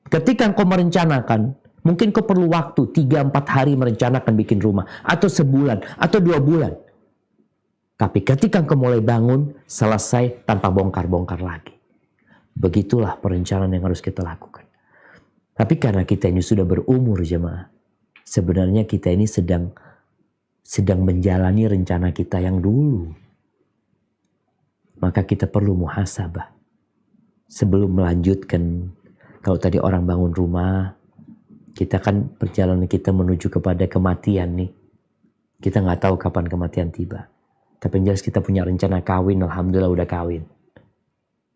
Ketika kau merencanakan, mungkin kau perlu waktu 3-4 hari merencanakan bikin rumah. Atau sebulan, atau 2 bulan. Tapi ketika kau mulai bangun, selesai tanpa bongkar-bongkar lagi. Begitulah perencanaan yang harus kita lakukan. Tapi karena kita ini sudah berumur jemaah, sebenarnya kita ini sedang menjalani rencana kita yang dulu. Maka kita perlu muhasabah. Sebelum melanjutkan, kalau tadi orang bangun rumah, kita kan perjalanan kita menuju kepada kematian nih. Kita nggak tahu kapan kematian tiba. Tapi yang jelas kita punya rencana kawin, alhamdulillah udah kawin.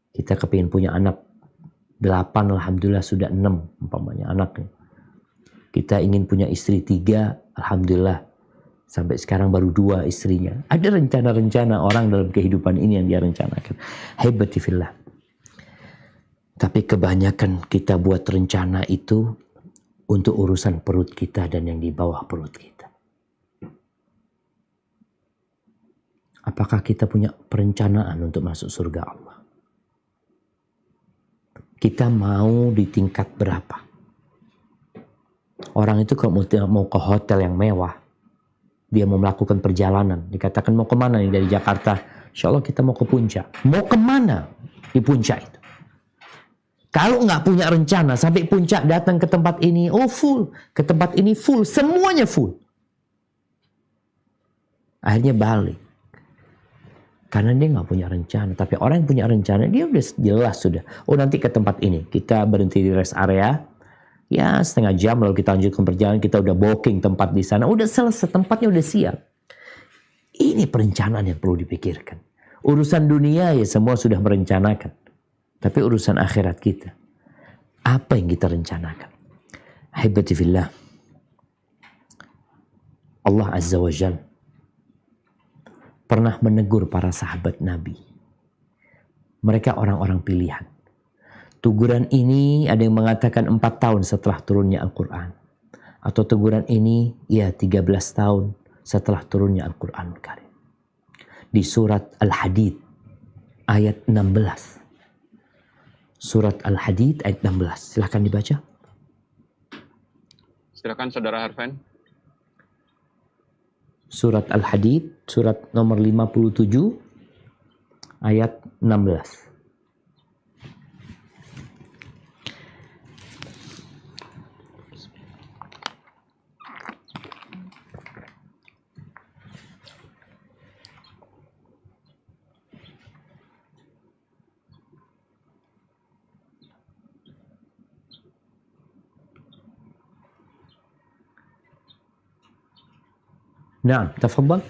Kita kepingin punya anak 8, alhamdulillah sudah 6 umpamanya anaknya. Kita ingin punya istri 3, alhamdulillah sampai sekarang baru 2 istrinya. Ada rencana-rencana orang dalam kehidupan ini yang dia rencanakan. Hebati fillah. Tapi kebanyakan kita buat rencana itu untuk urusan perut kita dan yang di bawah perut kita. Apakah kita punya perencanaan untuk masuk surga Allah? Kita mau di tingkat berapa? Orang itu kalau mau ke hotel yang mewah, dia mau melakukan perjalanan, dikatakan mau kemana nih dari Jakarta? Insya Allah kita mau ke puncak. Mau kemana di puncak itu? Kalau nggak punya rencana, sampai puncak datang ke tempat ini, oh full. Ke tempat ini full, semuanya full. Akhirnya balik. Karena dia nggak punya rencana. Tapi orang yang punya rencana, dia udah jelas sudah. Oh nanti ke tempat ini, kita berhenti di rest area. Ya setengah jam lalu kita lanjutkan perjalanan, kita udah booking tempat di sana. Udah selesai, tempatnya udah siap. Ini perencanaan yang perlu dipikirkan. Urusan dunia ya semua sudah merencanakan. Tapi urusan akhirat kita, apa yang kita rencanakan? Ahibati fillah, Allah Azza wa Jalla pernah menegur para sahabat Nabi. Mereka orang-orang pilihan. Teguran ini ada yang mengatakan 4 tahun setelah turunnya Al-Quran. Atau teguran ini ya 13 tahun setelah turunnya Al-Quranul Karim. Di surat Al-Hadid ayat 16. Surat Al-Hadid ayat 16. Silahkan dibaca. Silakan Saudara Harven. Surat Al-Hadid, surat nomor 57, ayat 16. نعم تفضل.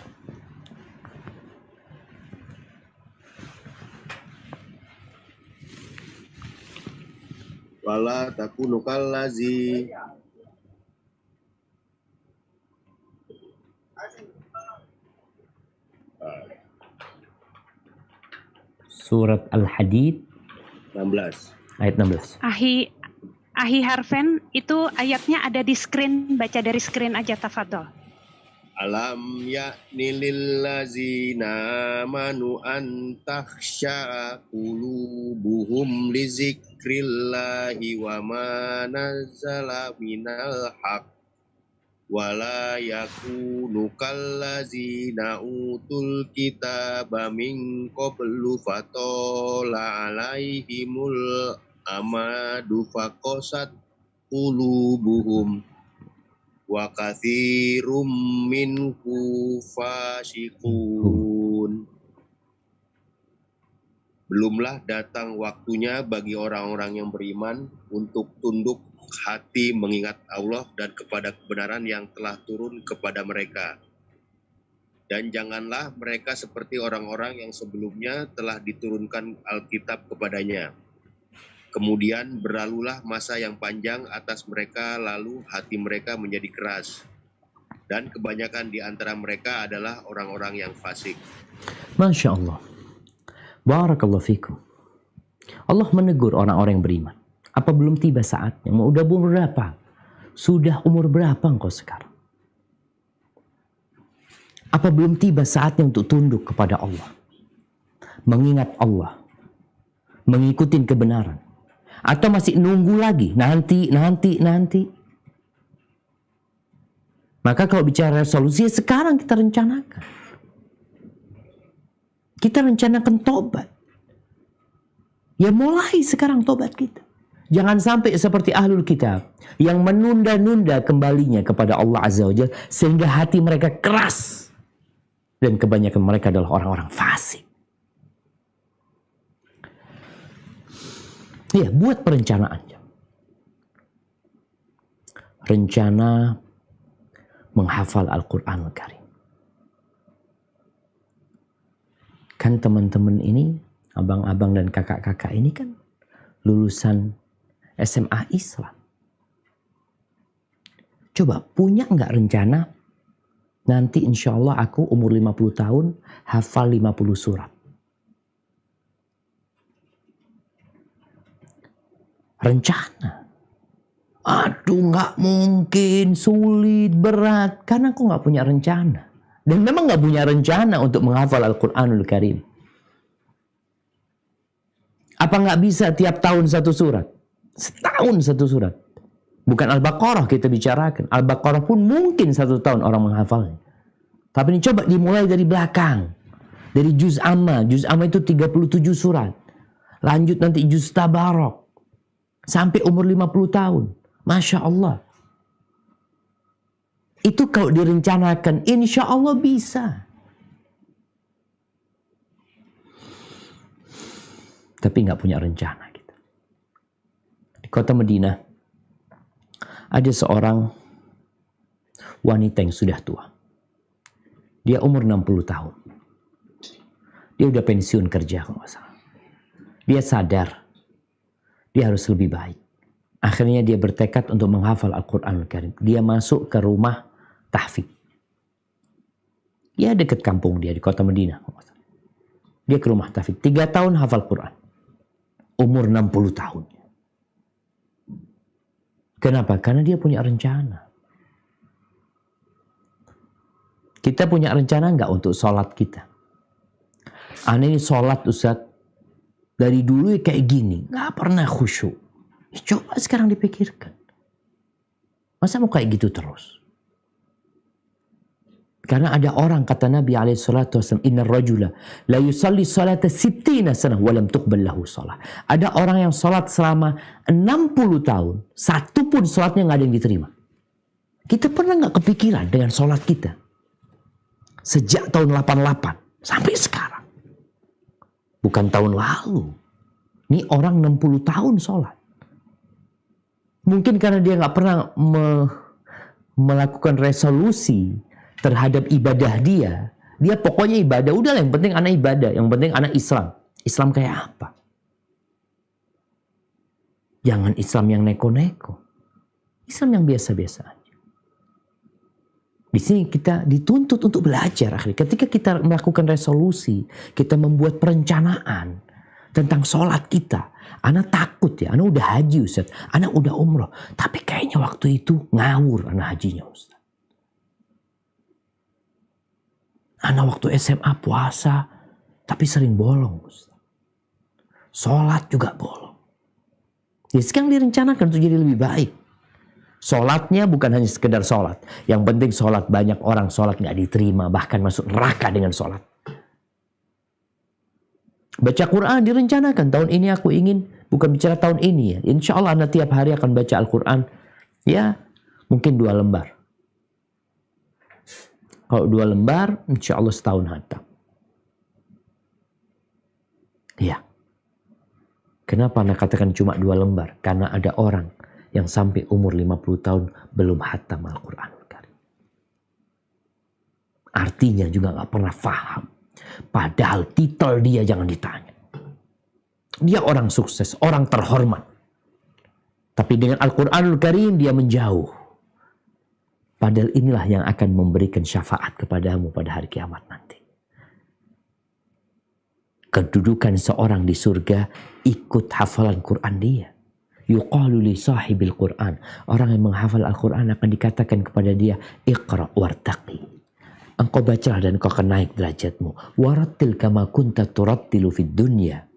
Wala takunu kallazi Surat Al-Hadid 16. ayat 16. Ahi Harven, itu ayatnya ada di screen, baca dari screen aja, tafadhol. Alam ya'ni lillazina amanu an takhsha qulubuhum li zikrillahi wa ma nazzala minal haqq wa la yakunu kallazina utul kitaba min qablu fatala alaihimul amadu faqasat qulubuhum wa katsirum minhu fasiqun. Belumlah datang waktunya bagi orang-orang yang beriman untuk tunduk hati mengingat Allah dan kepada kebenaran yang telah turun kepada mereka. Dan janganlah mereka seperti orang-orang yang sebelumnya telah diturunkan Alkitab kepadanya. Kemudian berlalulah masa yang panjang atas mereka, lalu hati mereka menjadi keras. Dan kebanyakan di antara mereka adalah orang-orang yang fasik. Masya Allah. Barakallahu fikum. Allah menegur orang-orang yang beriman. Apa belum tiba saatnya? Mau udah umur berapa? Sudah umur berapa engkau sekarang? Apa belum tiba saatnya untuk tunduk kepada Allah? Mengingat Allah. Mengikuti kebenaran. Atau masih nunggu lagi? Nanti. Maka kalau bicara resolusi, sekarang kita rencanakan. Kita rencanakan tobat. Ya mulai sekarang tobat kita. Jangan sampai seperti ahlul kitab yang menunda-nunda kembalinya kepada Allah Azza wa Jalla sehingga hati mereka keras. Dan kebanyakan mereka adalah orang-orang fasik. Ya, buat perencanaan. Rencana menghafal Al-Quran Al-Karim. Kan teman-teman ini, abang-abang dan kakak-kakak ini kan lulusan SMA Islam. Coba punya nggak rencana nanti insya Allah aku umur 50 tahun hafal 50 surat. Rencana. Aduh nggak mungkin, sulit, berat. Karena aku nggak punya rencana. Dan memang nggak punya rencana untuk menghafal Al-Quranul Karim. Apa nggak bisa tiap tahun satu surat? Setahun satu surat. Bukan Al-Baqarah kita bicarakan. Al-Baqarah pun mungkin satu tahun orang menghafalnya. Tapi ini coba dimulai dari belakang. Dari Juz Amma. Juz Amma itu 37 surat. Lanjut nanti Juz Tabarok. Sampai umur 50 tahun. Masya Allah. Itu kalau direncanakan, insya Allah bisa. Tapi nggak punya rencana kita. Di kota Madinah, ada seorang wanita yang sudah tua. Dia umur 60 tahun. Dia udah pensiun kerja kalau nggak salah. Dia sadar dia harus lebih baik. Akhirnya dia bertekad untuk menghafal Al-Quran Al-Karim. Dia masuk ke rumah tahfidz. Ya dekat kampung dia di kota Madinah. Dia ke rumah tahfidz. 3 tahun hafal Quran. Umur 60 tahun. Kenapa? Karena dia punya rencana. Kita punya rencana nggak untuk sholat kita? Aneh ini sholat Ustaz. Dari dulu ya kayak gini. Nggak pernah khusyuk. Coba sekarang dipikirkan. Masa mau kayak gitu terus? Karena ada orang kata Nabi SAW, Inna rajula la yusalli salata 60 sanah walam tuqbal lahu salah. Ada orang yang salat selama 60 tahun, satu pun salatnya nggak ada yang diterima. Kita pernah nggak kepikiran dengan salat kita? Sejak tahun 88 sampai sekarang. Bukan tahun lalu. Ini orang 60 tahun salat. Mungkin karena dia nggak pernah melakukan resolusi terhadap ibadah dia. Dia pokoknya ibadah. Udahlah yang penting anak ibadah. Yang penting anak Islam. Islam kayak apa? Jangan Islam yang neko-neko. Islam yang biasa-biasa aja. Di sini kita dituntut untuk belajar. Ketika kita melakukan resolusi, kita membuat perencanaan tentang sholat kita. Anak takut ya. Anak udah haji Ustaz. Anak udah umroh. Tapi kayaknya waktu itu ngawur anak hajinya Ustaz. Anak waktu SMA puasa, tapi sering bolong Ustaz. Sholat juga bolong. Jadi sekarang direncanakan untuk jadi lebih baik. Sholatnya bukan hanya sekedar sholat. Yang penting sholat, banyak orang sholat gak diterima. Bahkan masuk neraka dengan sholat. Baca Quran direncanakan. Tahun ini aku ingin, bukan bicara tahun ini ya. Insya Allah anak tiap hari akan baca Al-Quran. Ya mungkin 2 lembar. Kalau 2 lembar, insya Allah setahun hatam. Ya. Kenapa anak katakan cuma 2 lembar? Karena ada orang yang sampai umur 50 tahun belum khatam Al-Quranul Karim. Artinya juga gak pernah paham. Padahal titel dia jangan ditanya. Dia orang sukses, orang terhormat. Tapi dengan Al-Quranul Karim dia menjauh. Padahal inilah yang akan memberikan syafaat kepadamu pada hari kiamat nanti. Kedudukan seorang di surga ikut hafalan Quran dia. Yuqalu li sahibil Quran. Orang yang menghafal Al-Quran akan dikatakan kepada dia, Iqra wartaqi. Engkau bacalah dan engkau akan naik derajatmu. Warattil kama kunta turattilu fid dunya.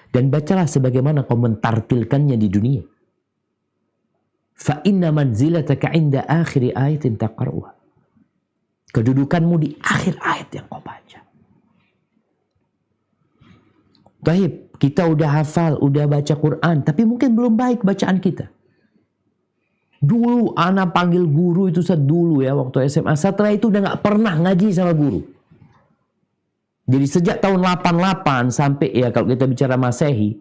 Dan bacalah sebagaimana kau mentartilkannya di dunia. Fa inna manzilataka inda akhiri ayatin taqra'uha. Kedudukanmu di akhir ayat yang kau baca. Baik, kita udah hafal, udah baca Quran, tapi mungkin belum baik bacaan kita. Dulu anak panggil guru itu dulu ya waktu SMA. Setelah itu udah gak pernah ngaji sama guru. Jadi sejak tahun 88 sampai ya kalau kita bicara Masehi,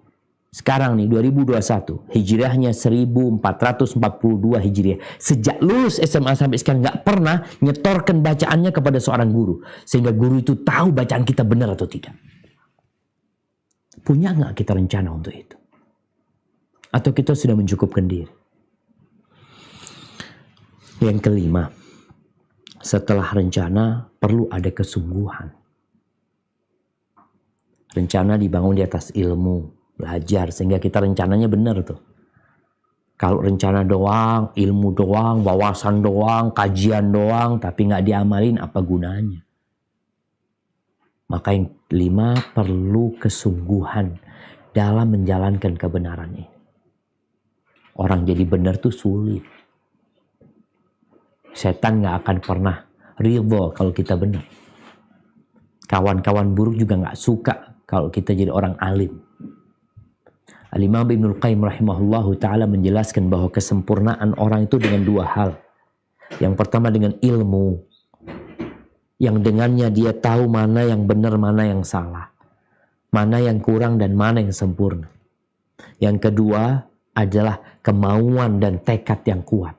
sekarang nih 2021, hijriahnya 1442 hijriah. Sejak lulus SMA sampai sekarang gak pernah nyetorkan bacaannya kepada seorang guru. Sehingga guru itu tahu bacaan kita benar atau tidak. Punya gak kita rencana untuk itu? Atau kita sudah mencukupkan diri? Yang kelima, setelah rencana perlu ada kesungguhan. Rencana dibangun di atas ilmu, belajar, sehingga kita rencananya benar tuh. Kalau rencana doang, ilmu doang, wawasan doang, kajian doang, tapi nggak diamalin, apa gunanya? Maka yang kelima, perlu kesungguhan dalam menjalankan kebenaran ini. Orang jadi benar tuh sulit. Setan nggak akan pernah ridho kalau kita benar. Kawan-kawan buruk juga nggak suka kalau kita jadi orang alim. Al-Imam Ibnul Qayyim rahimahullahu ta'ala menjelaskan bahwa kesempurnaan orang itu dengan dua hal. Yang pertama dengan ilmu. Yang dengannya dia tahu mana yang benar, mana yang salah. Mana yang kurang dan mana yang sempurna. Yang kedua adalah kemauan dan tekad yang kuat.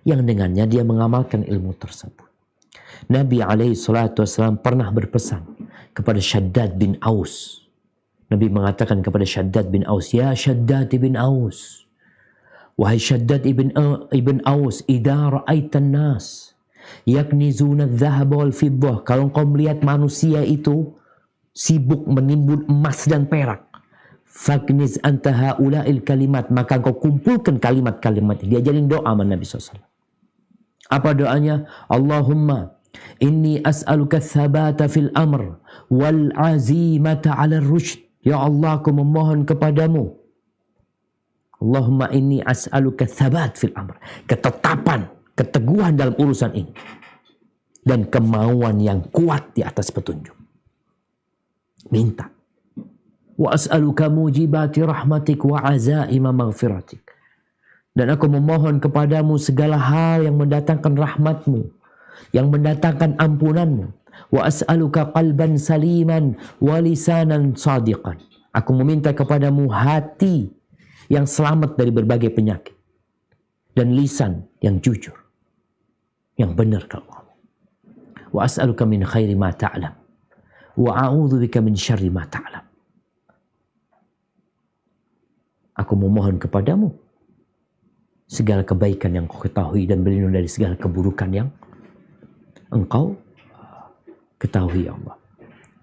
Yang dengannya dia mengamalkan ilmu tersebut. Nabi SAW pernah berpesan kepada Shaddad bin Aus. Nabi mengatakan kepada Shaddad bin Aus, Ya Shaddad bin Aus, wahai Shaddad ibn Aus, idza ra'aitan nas yaknizuna adh-dhahab wal fiddah, kalau kau melihat manusia itu sibuk menimbun emas dan perak, fakniz anta haula'il kalimat, maka kau kumpulkan kalimat-kalimat. Diajarin doa sama Nabi SAW. Apa doanya? Allahumma inni as'aluka thabata fil amr wal azimata ala rushd. Ya Allah, aku memohon kepadamu. Allahumma inni as'aluka thabat fil amr. Ketetapan, keteguhan dalam urusan ini. Dan kemauan yang kuat di atas petunjuk. Minta. Wa as'aluka mujibati rahmatik wa azaima maghfiratik. Dan aku memohon kepadamu segala hal yang mendatangkan rahmatmu, yang mendatangkan ampunanmu. Wa as'aluka qalban saliman wa lisanan sadiqan. Aku meminta kepadamu hati yang selamat dari berbagai penyakit. Dan lisan yang jujur. Yang benar kalau Allah. Wa as'aluka min khairi ma ta'lam. Wa a'udhu bika min syarri ma ta'lam. Aku memohon kepadamu segala kebaikan yang kau ketahui dan berlindung dari segala keburukan yang engkau ketahui ya Allah.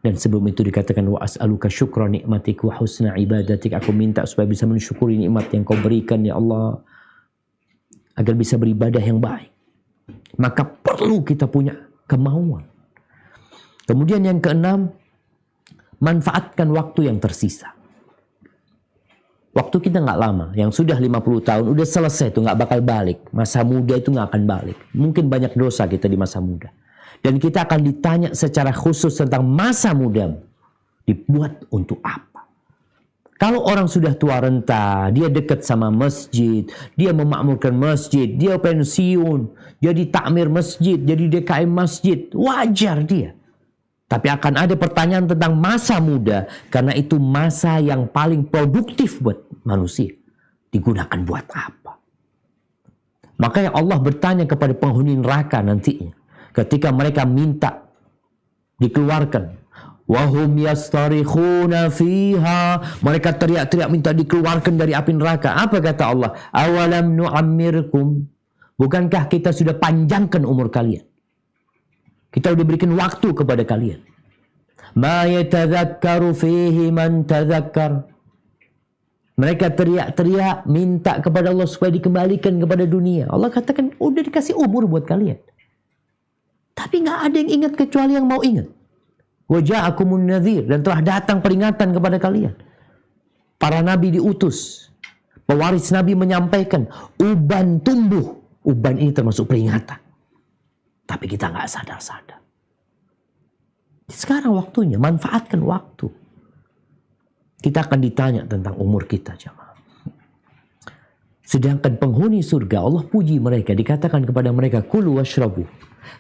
Dan sebelum itu dikatakan wa as'aluka syukra nikmatik wa husna ibadatik. Aku minta supaya bisa mensyukuri nikmat yang kau berikan ya Allah, agar bisa beribadah yang baik. Maka perlu kita punya kemauan. Kemudian yang keenam, manfaatkan waktu yang tersisa. Waktu kita nggak lama, yang sudah 50 tahun udah selesai, itu nggak bakal balik. Masa muda itu nggak akan balik. Mungkin banyak dosa kita di masa muda. Dan kita akan ditanya secara khusus tentang masa mudamu. Dibuat untuk apa? Kalau orang sudah tua renta, dia dekat sama masjid, dia memakmurkan masjid, dia pensiun, jadi takmir masjid, jadi DKM masjid, wajar dia. Tapi akan ada pertanyaan tentang masa muda, karena itu masa yang paling produktif buat manusia. Digunakan buat apa? Makanya Allah bertanya kepada penghuni neraka nantinya. Ketika mereka minta dikeluarkan. Wahum yastarikhuna fiha. Mereka teriak-teriak minta dikeluarkan dari api neraka. Apa kata Allah? Awalam nu'ammirkum. Bukankah kita sudah panjangkan umur kalian? Kita sudah berikan waktu kepada kalian. Ma yatadzakkaru fihi man tadzakkar. Mereka teriak-teriak minta kepada Allah supaya dikembalikan kepada dunia. Allah katakan udah dikasih umur buat kalian. Tapi nggak ada yang ingat kecuali yang mau ingat. Waja'akumun nadhir, dan telah datang peringatan kepada kalian. Para nabi diutus. Pewaris nabi menyampaikan uban tumbuh. Uban ini termasuk peringatan. Tapi kita nggak sadar-sadar. Sekarang waktunya, manfaatkan waktu. Kita akan ditanya tentang umur kita, jemaah. Sedangkan penghuni surga, Allah puji mereka, dikatakan kepada mereka, kulu washrabu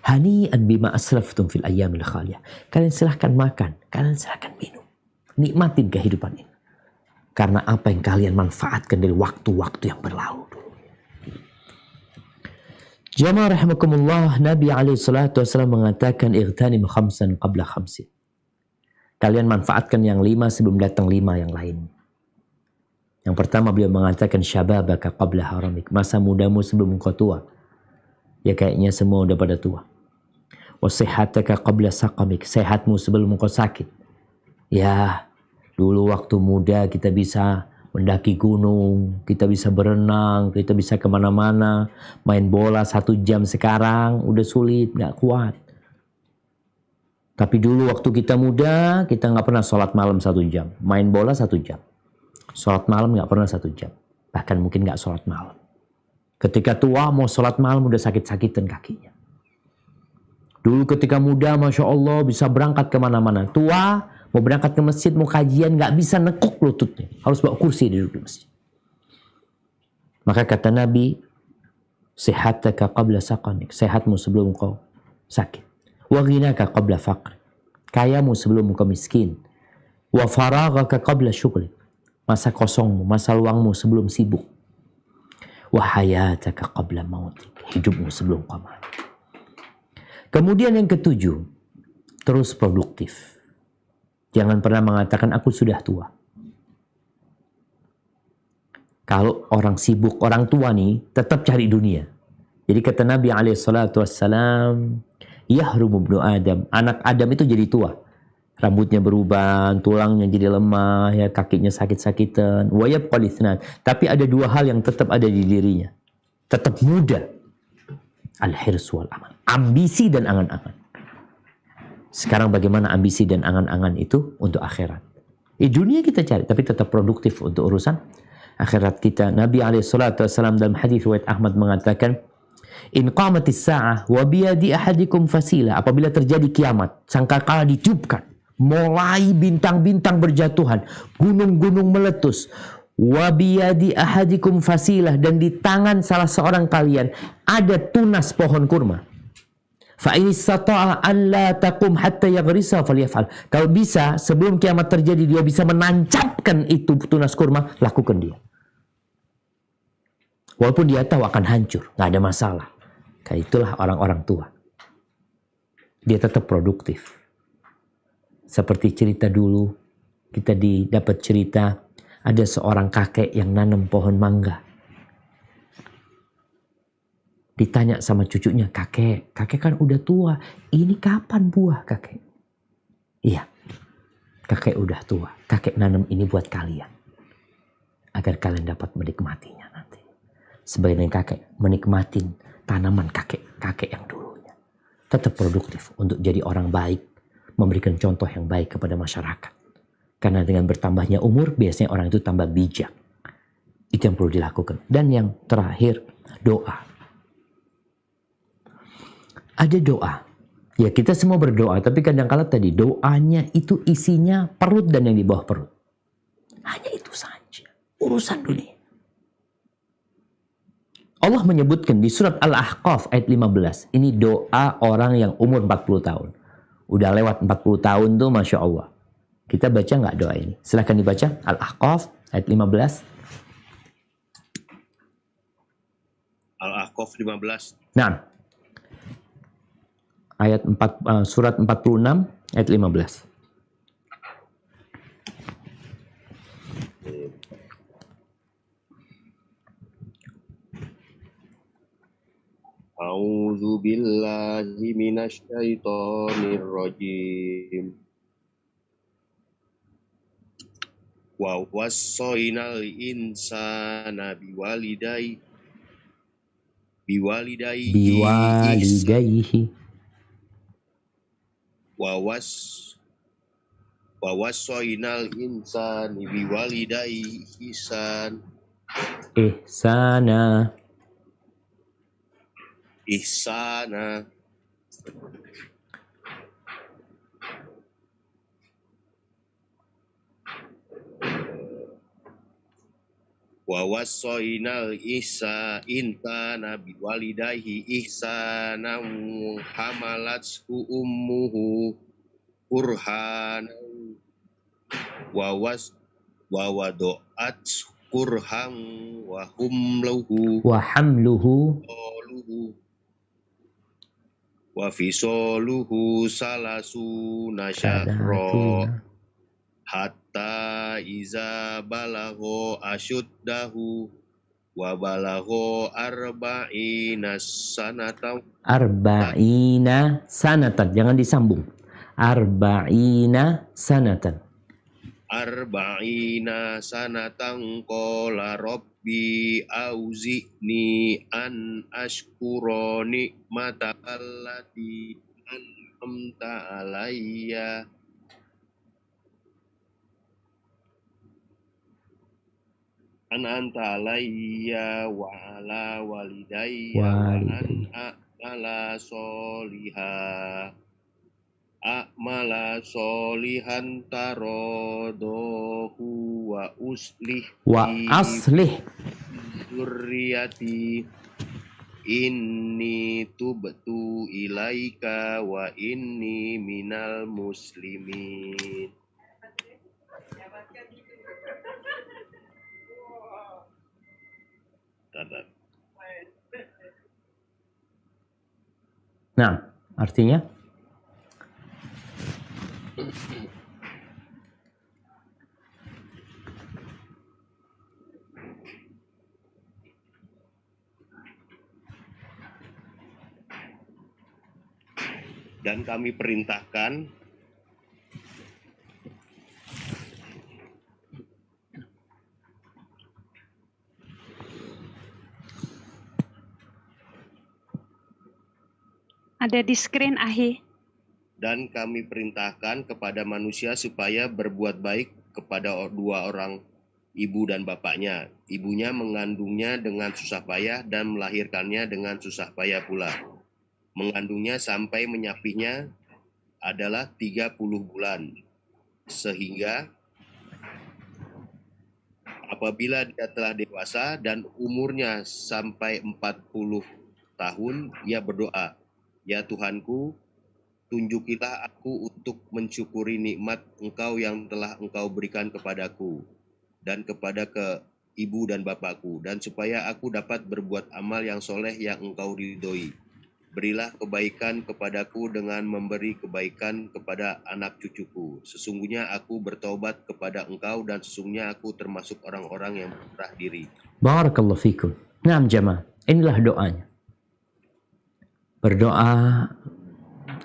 hani'an bima aslaftum fil ayyamil khaliyah. Kalian silahkan makan, kalian silahkan minum. Nikmatin kehidupan ini. Karena apa yang kalian manfaatkan dari waktu-waktu yang berlalu dulu. Jamaah rahimakumullah, Nabi SAW mengatakan, igtanim khamsan qabla khamsin. Kalian manfaatkan yang 5 sebelum datang 5 yang lain. Yang pertama beliau mengatakan syababaka qabla haramik. Masa mudamu sebelum engkau tua. Ya kayaknya semua udah pada tua. Wasihataka qabla saqamik. Sehatmu sebelum engkau sakit. Ya, dulu waktu muda kita bisa mendaki gunung, kita bisa berenang, kita bisa kemana-mana. Main bola 1 jam, sekarang udah sulit, gak kuat. Tapi dulu waktu kita muda, kita nggak pernah sholat malam 1 jam. Main bola 1 jam. Sholat malam nggak pernah 1 jam. Bahkan mungkin nggak sholat malam. Ketika tua mau sholat malam udah sakit-sakitan kakinya. Dulu ketika muda, Masya Allah bisa berangkat kemana-mana. Tua mau berangkat ke masjid, mau kajian, nggak bisa nekuk lututnya. Harus bawa kursi duduk di masjid. Maka kata Nabi, sehataka qabla saqamik. Sehatmu sebelum kau sakit. Wa ghinaka qabla faqr. Kayamu sebelum engkau miskin. Wa faraghaka qabla syughlik. Masa kosongmu, masa luangmu sebelum sibuk. Wa hayataka qabla mautik. Hidupmu sebelum kau mati. Kemudian yang ketujuh, terus produktif. Jangan pernah mengatakan aku sudah tua. Kalau orang sibuk, orang tua nih tetap cari dunia. Jadi kata Nabi SAW, yahrumu ibnu Adam. Anak Adam itu jadi tua. Rambutnya berubah, tulangnya jadi lemah, ya kakinya sakit-sakitan. Wa yabqal itsnan. Tapi ada 2 hal yang tetap ada di dirinya. Tetap muda. Al-hirs wal amal. Ambisi dan angan-angan. Sekarang bagaimana ambisi dan angan-angan itu untuk akhirat? Dunia kita cari, tapi tetap produktif untuk urusan akhirat kita. Nabi SAW dalam hadis riwayat Ahmad mengatakan, in qamatis sa'ah wa biyadi ahadikum fasila. Apabila terjadi kiamat, sangkakala ditiupkan, mulai bintang-bintang berjatuhan, gunung-gunung meletus, wa biyadi ahadikum fasilah, dan di tangan salah seorang kalian ada tunas pohon kurma. Fa in istata'a an la taqum hatta yaghrisa falyaf'al. Kalau bisa sebelum kiamat terjadi dia bisa menancapkan itu tunas kurma, lakukan dia. Walaupun dia tahu akan hancur, nggak ada masalah. Kayak itulah orang-orang tua. Dia tetap produktif. Seperti cerita dulu, kita dapat cerita ada seorang kakek yang nanam pohon mangga. Ditanya sama cucunya, kakek kan udah tua, ini kapan buah kakek? Iya, kakek udah tua, kakek nanam ini buat kalian. Agar kalian dapat menikmatinya nanti. Sebagian kakek menikmatin tanaman kakek yang dulunya. Tetap produktif untuk jadi orang baik, memberikan contoh yang baik kepada masyarakat. Karena dengan bertambahnya umur, biasanya orang itu tambah bijak. Itu yang perlu dilakukan. Dan yang terakhir, doa. Ada doa. Ya kita semua berdoa, tapi kadang-kala tadi doanya itu isinya perut dan yang di bawah perut. Hanya itu saja. Urusan dunia. Allah menyebutkan di surat Al-Ahqaf ayat 15. Ini doa orang yang umur 40 tahun. Udah lewat 40 tahun tuh Masya Allah. Kita baca nggak doa ini? Silahkan dibaca. Al-Ahqaf ayat 15. Al-Ahqaf Al-Ahqaf 15. Nah, surat 46 ayat 15. A'udzu billahi minasyaitonir rajim. Wa wassaynal insana biwalidayhi wa wassaynal insana biwalidayhi ihsana. Wa wassaynal insana biwalidayhi ihsanan hamalathu ummuhu kurhan wa wada'at kurhan wa hamluhu wa fisoluhu salasuna syahra hatta iza balagho asyuddahu wa balagho arba'ina sanatan, jangan disambung. Arba'ina sanatan qala rabbi auzi'ni an ashkura ni'mataka allati an'amta alayya wa ala walidayya wa an a'mala solihan tarodohu wa aslih dzurriyyati inni tubtu ilaika wa inni minal muslimin. Nah, artinya dan kami perintahkan ada di screen Ahi. Dan kami perintahkan kepada manusia supaya berbuat baik kepada dua orang ibu dan bapaknya. Ibunya mengandungnya dengan susah payah dan melahirkannya dengan susah payah pula. Mengandungnya sampai menyapihnya adalah 30 bulan. Sehingga apabila dia telah dewasa dan umurnya sampai 40 tahun, ia berdoa, "Ya Tuhanku, tunjukilah aku untuk mensyukuri nikmat Engkau yang telah Engkau berikan kepadaku dan kepada ibu dan bapakku, dan supaya aku dapat berbuat amal yang soleh yang Engkau ridhoi. Berilah kebaikan kepadaku dengan memberi kebaikan kepada anak cucuku. Sesungguhnya aku bertobat kepada Engkau dan sesungguhnya aku termasuk orang-orang yang berserah diri." Barakallahu fikum. Naam jamaah, inilah doanya. Berdoa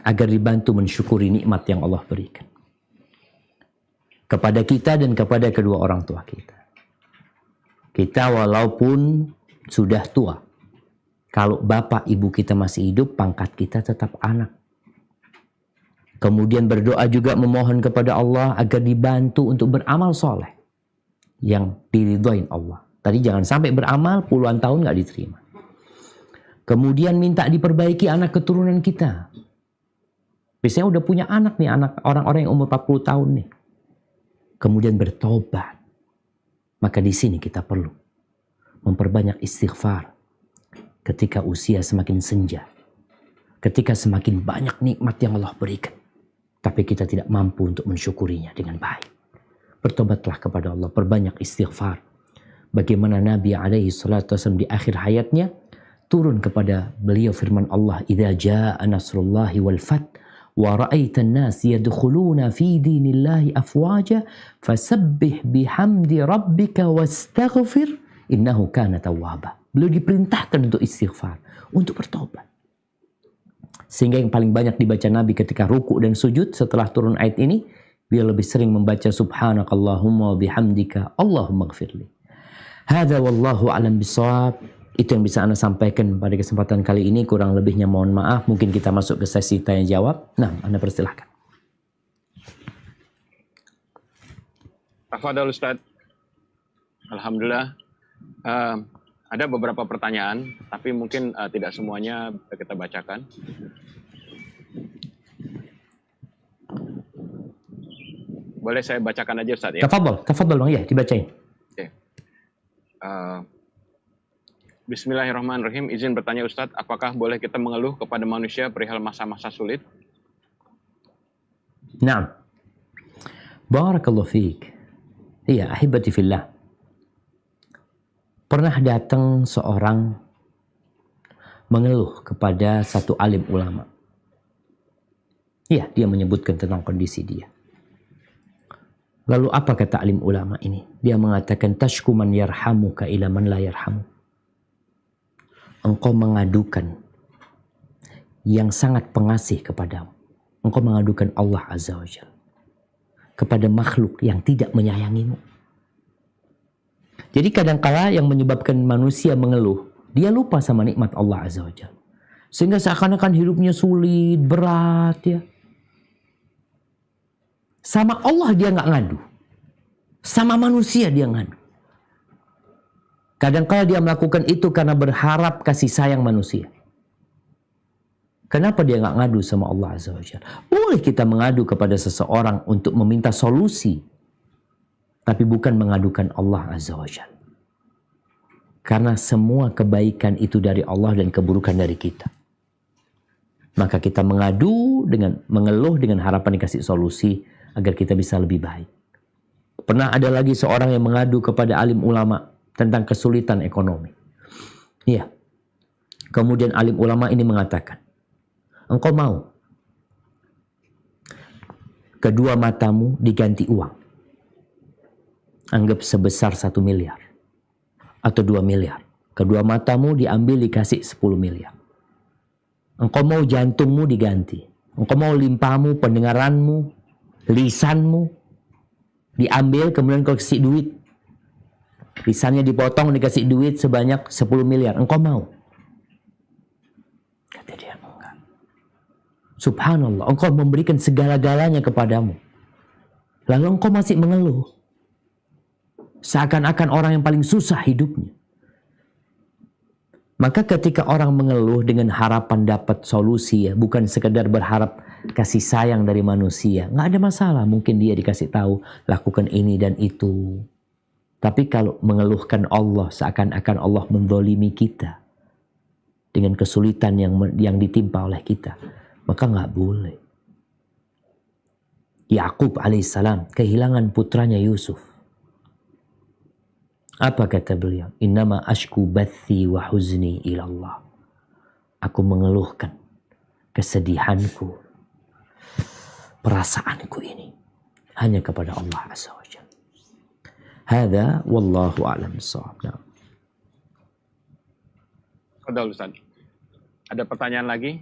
agar dibantu mensyukuri nikmat yang Allah berikan kepada kita dan kepada kedua orang tua kita. Kita walaupun sudah tua, kalau bapak ibu kita masih hidup, pangkat kita tetap anak. Kemudian berdoa juga memohon kepada Allah agar dibantu untuk beramal soleh yang diridhoin Allah. Tadi jangan sampai beramal puluhan tahun nggak diterima. Kemudian minta diperbaiki anak keturunan kita. Biasanya udah punya anak nih, anak orang-orang yang umur 40 tahun nih. Kemudian bertobat. Maka di sini kita perlu memperbanyak istighfar ketika usia semakin senja. Ketika semakin banyak nikmat yang Allah berikan. Tapi kita tidak mampu untuk mensyukurinya dengan baik. Bertobatlah kepada Allah, perbanyak istighfar. Bagaimana Nabi alaihi salatu wasallam di akhir hayatnya turun kepada beliau firman Allah, "Idza jaa nasrullahi wal fath wa ra'aitan nas yadkhuluna fi dinillahi afwaja fasabbih bihamdi rabbika wastaghfir innahu kana tawwaba." Beliau diperintahkan untuk istighfar, untuk bertobat. Sehingga yang paling banyak dibaca Nabi ketika ruku dan sujud setelah turun ayat ini, beliau lebih sering membaca subhanakallahumma wa bihamdika Allahumma gfirli. Hadza wallahu a'lam bishawab. Itu yang bisa Anda sampaikan pada kesempatan kali ini. Kurang lebihnya mohon maaf. Mungkin kita masuk ke sesi tanya jawab. Nah, Anda persilahkan. Tafadhol Ustaz. Alhamdulillah. Ada beberapa pertanyaan, tapi mungkin tidak semuanya bisa kita bacakan. Boleh saya bacakan aja Ustaz ya? Tafadhol Bang, ya dibacain. Oke. Bismillahirrahmanirrahim. Izin bertanya Ustadz, apakah boleh kita mengeluh kepada manusia perihal masa-masa sulit? Naam. Barakallahu fiik. Iya, ahibati fillah. Pernah datang seorang mengeluh kepada satu alim ulama. Iya, dia menyebutkan tentang kondisi dia. Lalu apa kata alim ulama ini? Dia mengatakan, tashku man yarhamuka ila man la yarhamu. Engkau mengadukan yang sangat pengasih kepadamu. Engkau mengadukan Allah Azza wa Jalla kepada makhluk yang tidak menyayangimu. Jadi kadangkala yang menyebabkan manusia mengeluh, dia lupa sama nikmat Allah Azza wa Jalla. Sehingga seakan-akan hidupnya sulit, berat ya. Sama Allah dia nggak ngadu. Sama manusia dia ngadu. Kadang-kala dia melakukan itu karena berharap kasih sayang manusia. Kenapa dia nggak ngadu sama Allah Azza wa Jalla? Boleh kita mengadu kepada seseorang untuk meminta solusi. Tapi bukan mengadukan Allah Azza wa Jalla. Karena semua kebaikan itu dari Allah dan keburukan dari kita. Maka kita mengadu dengan mengeluh dengan harapan dikasih solusi agar kita bisa lebih baik. Pernah ada lagi seorang yang mengadu kepada alim ulama tentang kesulitan ekonomi. Iya. Kemudian alim ulama ini mengatakan, engkau mau kedua matamu diganti uang. Anggap sebesar 1 miliar. Atau 2 miliar. Kedua matamu diambil dikasih 10 miliar. Engkau mau jantungmu diganti. Engkau mau limpamu, pendengaranmu, lisanmu diambil kemudian kau kasih duit. Lisannya dipotong dikasih duit sebanyak 10 miliar. Engkau mau? Kata dia enggak. Subhanallah, engkau memberikan segala-galanya kepadamu. Lalu engkau masih mengeluh. Seakan-akan orang yang paling susah hidupnya. Maka ketika orang mengeluh dengan harapan dapat solusi ya, bukan sekedar berharap kasih sayang dari manusia, nggak ada masalah. Mungkin dia dikasih tahu lakukan ini dan itu. Tapi kalau mengeluhkan Allah seakan-akan Allah mendolimi kita dengan kesulitan yang ditimpa oleh kita, maka nggak boleh. Yakub alaihissalam kehilangan putranya Yusuf. Apa kata beliau? Innama ashku bathi wa huzni ilallah. Aku mengeluhkan kesedihanku, perasaanku ini hanya kepada Allah Azza wa Jalla. Hada wallahu a'lam bissawab. Betul Ustaz. Ada pertanyaan lagi.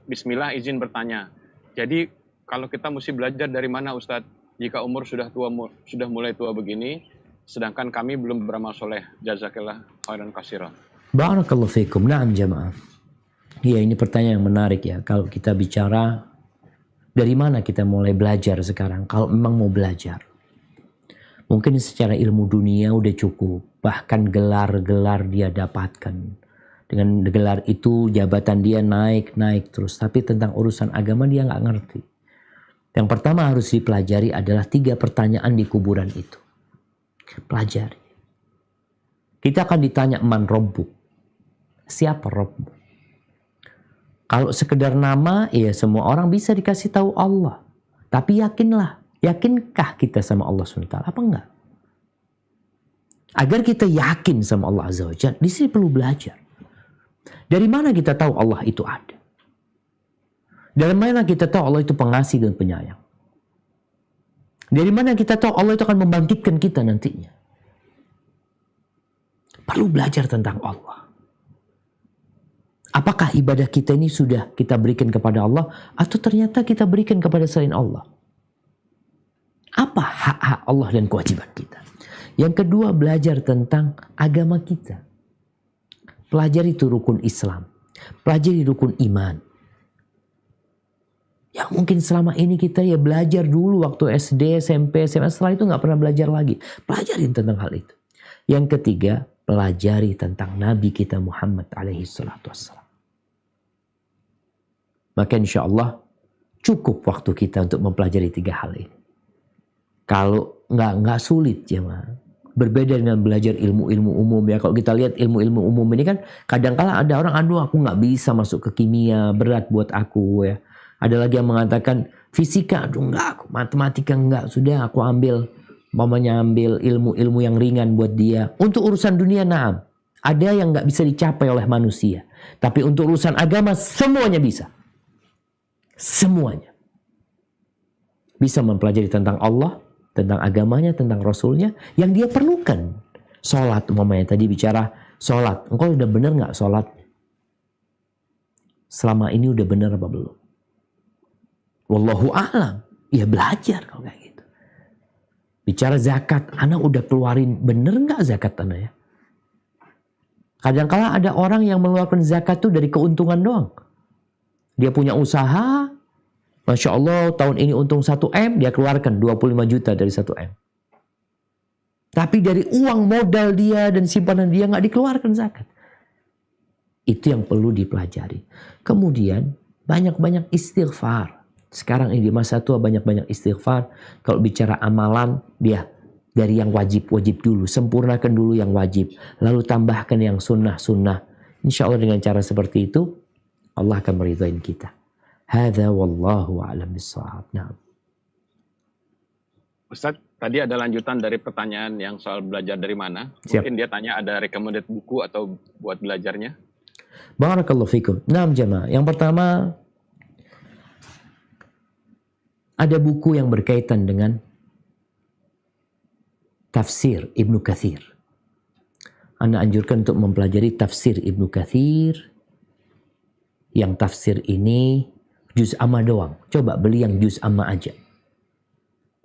Bismillah, izin bertanya. Jadi kalau kita mesti belajar dari mana Ustaz? Jika umur sudah mulai tua begini, sedangkan kami belum beramal soleh. Jazakillah khairan katsira. Barakallahu fikum. Na'am jamaah. Ya, ini pertanyaan yang menarik ya. Kalau kita bicara dari mana kita mulai belajar sekarang? Kalau memang mau belajar. Mungkin secara ilmu dunia udah cukup. Bahkan gelar-gelar dia dapatkan. Dengan gelar itu jabatan dia naik terus. Tapi tentang urusan agama dia nggak ngerti. Yang pertama harus dipelajari adalah 3 pertanyaan di kuburan itu. Pelajari. Kita akan ditanya man Rabbuk. Siapa Rabbuk? Kalau sekedar nama, ya semua orang bisa dikasih tahu Allah. Tapi yakinkah kita sama Allah SWT? Apa enggak? Agar kita yakin sama Allah Azza wa Jalla, di sini perlu belajar. Dari mana kita tahu Allah itu ada? Dari mana kita tahu Allah itu pengasih dan penyayang? Dari mana kita tahu Allah itu akan membangkitkan kita nantinya? Perlu belajar tentang Allah. Apakah ibadah kita ini sudah kita berikan kepada Allah atau ternyata kita berikan kepada selain Allah? Apa hak-hak Allah dan kewajiban kita? Yang kedua, belajar tentang agama kita. Pelajari itu rukun Islam. Pelajari rukun iman. Yang mungkin selama ini kita ya belajar dulu waktu SD, SMP, SMA. Setelah itu nggak pernah belajar lagi. Pelajarin tentang hal itu. Yang ketiga, pelajari tentang Nabi kita Muhammad alaihi salatu wassalam. Maka insya Allah cukup waktu kita untuk mempelajari 3 hal ini. Kalau nggak sulit jemaah. Berbeda dengan belajar ilmu-ilmu umum ya. Kalau kita lihat ilmu-ilmu umum ini kan kadang-kala ada orang, aduh aku nggak bisa masuk ke kimia, berat buat aku ya. Ada lagi yang mengatakan fisika, aduh enggak, aku matematika enggak, sudah aku ambil ilmu-ilmu yang ringan buat dia. Untuk urusan dunia, naam, ada yang nggak bisa dicapai oleh manusia. Tapi untuk urusan agama semuanya bisa. Semuanya. Bisa mempelajari tentang Allah, tentang agamanya, tentang Rasulnya, yang dia perlukan. Sholat, umpamanya tadi bicara sholat. Engkau udah benar nggak sholat? Selama ini udah benar apa belum? Wallahu a'lam. Ya belajar kalau kayak gitu. Bicara zakat, anak udah keluarin bener nggak zakat anak ya? Kadang-kala ada orang yang mengeluarkan zakat tuh dari keuntungan doang. Dia punya usaha, Masya Allah tahun ini untung 1M, dia keluarkan 25 juta dari 1M. Tapi dari uang modal dia dan simpanan dia nggak dikeluarkan zakat. Itu yang perlu dipelajari. Kemudian banyak-banyak istighfar. Sekarang ini di masa tua banyak-banyak istighfar. Kalau bicara amalan, dia dari yang wajib-wajib dulu. Sempurnakan dulu yang wajib. Lalu tambahkan yang sunnah-sunnah. Insya Allah dengan cara seperti itu, Allah akan meridhain kita. Hadza wallahu a'lam bissawab. Nah. Ustadz, tadi ada lanjutan dari pertanyaan yang soal belajar dari mana. Siap. Mungkin dia tanya ada recommended buku atau buat belajarnya. Barakallahu fikum. Nah jemaah, yang pertama ada buku yang berkaitan dengan tafsir Ibnu Katsir. Anda anjurkan untuk mempelajari tafsir Ibnu Katsir. Yang tafsir ini juz amma doang. Coba beli yang juz amma aja.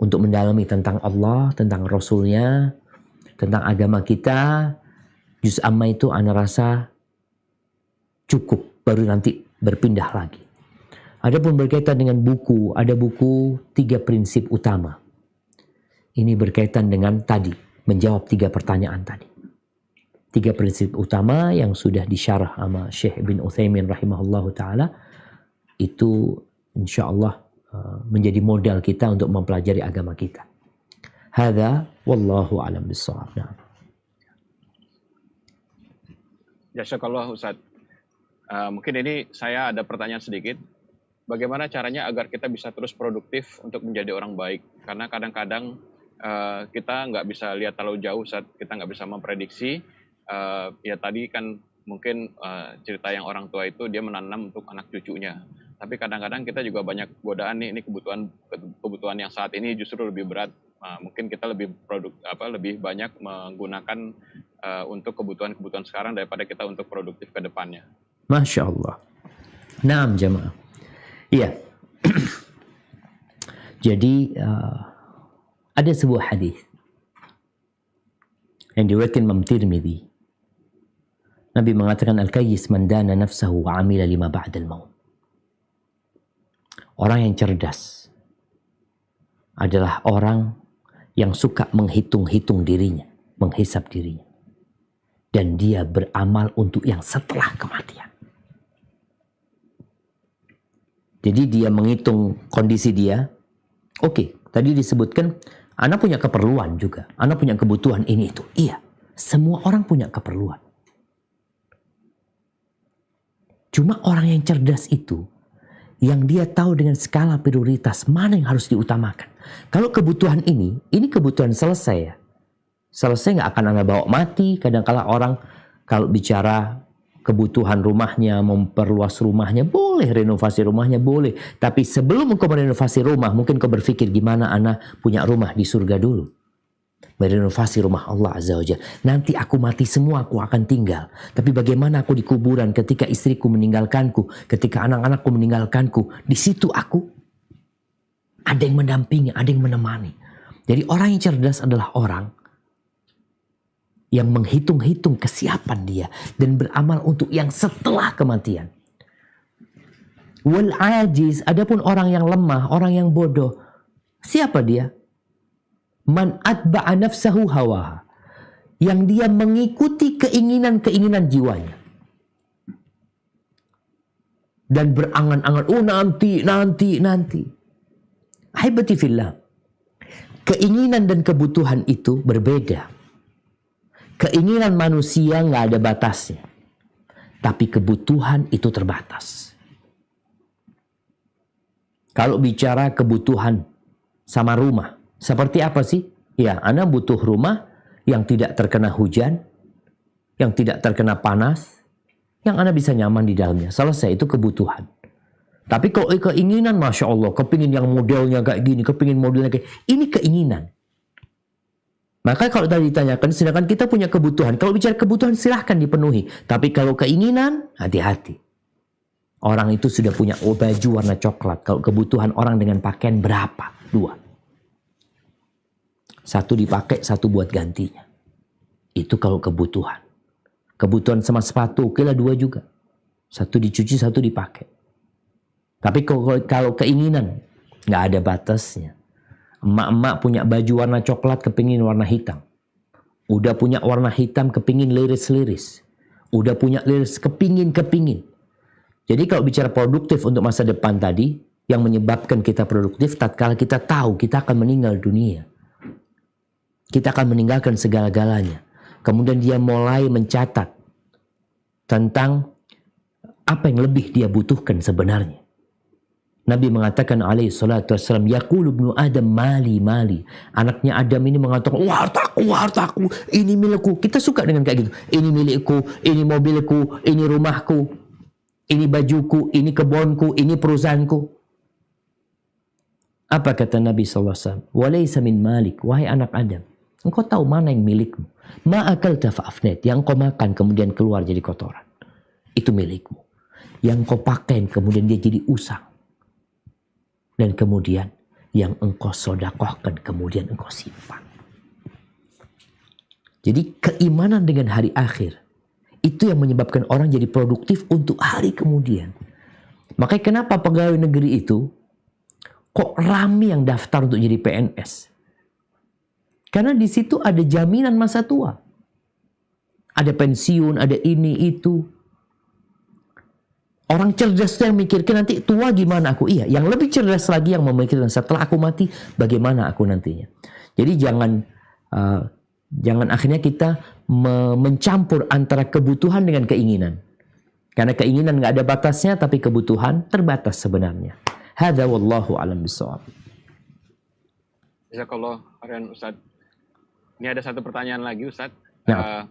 Untuk mendalami tentang Allah, tentang Rasulnya, tentang agama kita. Juz amma itu Anda rasa cukup. Baru nanti berpindah lagi. Adapun berkaitan dengan buku, ada buku 3 prinsip utama. Ini berkaitan dengan tadi, menjawab 3 pertanyaan tadi. 3 prinsip utama yang sudah disyarah sama Syekh Ibn Utsaimin rahimahullahu ta'ala, itu insya Allah menjadi modal kita untuk mempelajari agama kita. Hadza wallahu a'lam bissawab. Jazakallah Ustaz. Mungkin ini saya ada pertanyaan sedikit. Bagaimana caranya agar kita bisa terus produktif untuk menjadi orang baik? Karena kadang-kadang kita nggak bisa lihat terlalu jauh, Ustaz. Kita nggak bisa memprediksi. Ya tadi kan mungkin cerita yang orang tua itu dia menanam untuk anak cucunya. Tapi kadang-kadang kita juga banyak godaan nih. Ini kebutuhan yang saat ini justru lebih berat. Mungkin kita lebih lebih banyak menggunakan untuk kebutuhan-kebutuhan sekarang daripada kita untuk produktif ke depannya. Masya Allah. Naam jemaah. Iya. Jadi ada sebuah hadis yang diriwayatkan Imam Tirmidzi. Nabi mengatakan al-kayyis man dana nafsahu wa amila lima ba'dal maut. Orang yang cerdas adalah orang yang suka menghitung-hitung dirinya, menghisap dirinya. Dan dia beramal untuk yang setelah kematian. Jadi dia menghitung kondisi dia. Oke, tadi disebutkan anak punya keperluan juga. Anak punya kebutuhan ini itu. Iya, semua orang punya keperluan. Cuma orang yang cerdas itu, yang dia tahu dengan skala prioritas mana yang harus diutamakan. Kalau kebutuhan ini kebutuhan selesai ya. Selesai nggak akan Anda bawa mati. Kadang-kala orang kalau bicara kebutuhan rumahnya, memperluas rumahnya, boleh, renovasi rumahnya boleh. Tapi sebelum engkau merenovasi rumah, mungkin kau berpikir gimana ana punya rumah di surga dulu. Merenovasi rumah Allah Azza wa Jalla. Nanti aku mati semua, aku akan tinggal. Tapi bagaimana aku di kuburan ketika istriku meninggalkanku, ketika anak-anakku meninggalkanku, di situ aku ada yang mendampingi, ada yang menemani. Jadi orang yang cerdas adalah orang yang menghitung-hitung kesiapan dia dan beramal untuk yang setelah kematian. Wal ajiz, adapun orang yang lemah, orang yang bodoh, siapa dia? Man atba'a nafsahu hawaha, yang dia mengikuti keinginan-keinginan jiwanya dan berangan-angan, oh nanti. Ahibati fillah, keinginan dan kebutuhan itu berbeda. Keinginan manusia nggak ada batasnya, tapi kebutuhan itu terbatas. Kalau bicara kebutuhan sama rumah, seperti apa sih? Ya, Anda butuh rumah yang tidak terkena hujan, yang tidak terkena panas, yang Anda bisa nyaman di dalamnya. Selesai, itu kebutuhan. Tapi kalau keinginan, Masya Allah, kepingin yang modelnya kayak gini, kepingin modelnya kayak ini keinginan. Maka kalau tadi ditanyakan, sedangkan kita punya kebutuhan. Kalau bicara kebutuhan silahkan dipenuhi. Tapi kalau keinginan, hati-hati. Orang itu sudah punya baju warna coklat. Kalau kebutuhan orang dengan pakaian berapa? 2. 1 dipakai, 1 buat gantinya. Itu kalau kebutuhan. Kebutuhan sama sepatu, oke lah 2 juga. 1 dicuci, 1 dipakai. Tapi kalau keinginan, nggak ada batasnya. Emak-emak punya baju warna coklat, kepingin warna hitam. Udah punya warna hitam, kepingin liris-liris. Udah punya liris, kepingin. Jadi kalau bicara produktif untuk masa depan tadi, yang menyebabkan kita produktif, tatkala kita tahu kita akan meninggal dunia. Kita akan meninggalkan segala-galanya. Kemudian dia mulai mencatat tentang apa yang lebih dia butuhkan sebenarnya. Nabi mengatakan alaihi salatu wassalam, yaqulu ibnu Adam mali. Anaknya Adam ini mengatakan, hartaku, ini milikku. Kita suka dengan kayak gitu. Ini milikku, ini mobilku, ini rumahku, ini bajuku, ini kebunku, ini perusahaanku. Apa kata Nabi SAW? Walaysa min malik, wahai anak Adam, engkau tahu mana yang milikmu. Ma akalta fa'afnet, yang kau makan kemudian keluar jadi kotoran. Itu milikmu. Yang kau pakai kemudian dia jadi usang. Dan kemudian yang engkau sodakohkan kemudian engkau simpan. Jadi keimanan dengan hari akhir itu yang menyebabkan orang jadi produktif untuk hari kemudian. Makanya kenapa pegawai negeri itu kok ramai yang daftar untuk jadi PNS? Karena di situ ada jaminan masa tua. Ada pensiun, ada ini itu. Orang cerdas yang mikirkan nanti tua gimana aku. Iya, yang lebih cerdas lagi yang memikirkan setelah aku mati bagaimana aku nantinya. Jadi jangan akhirnya kita mencampur antara kebutuhan dengan keinginan. Karena keinginan nggak ada batasnya, tapi kebutuhan terbatas sebenarnya. Hadza wallahu a'lam bishawab. Jazakallah khairan Ustaz. Ini ada satu pertanyaan lagi Ustaz. Ya.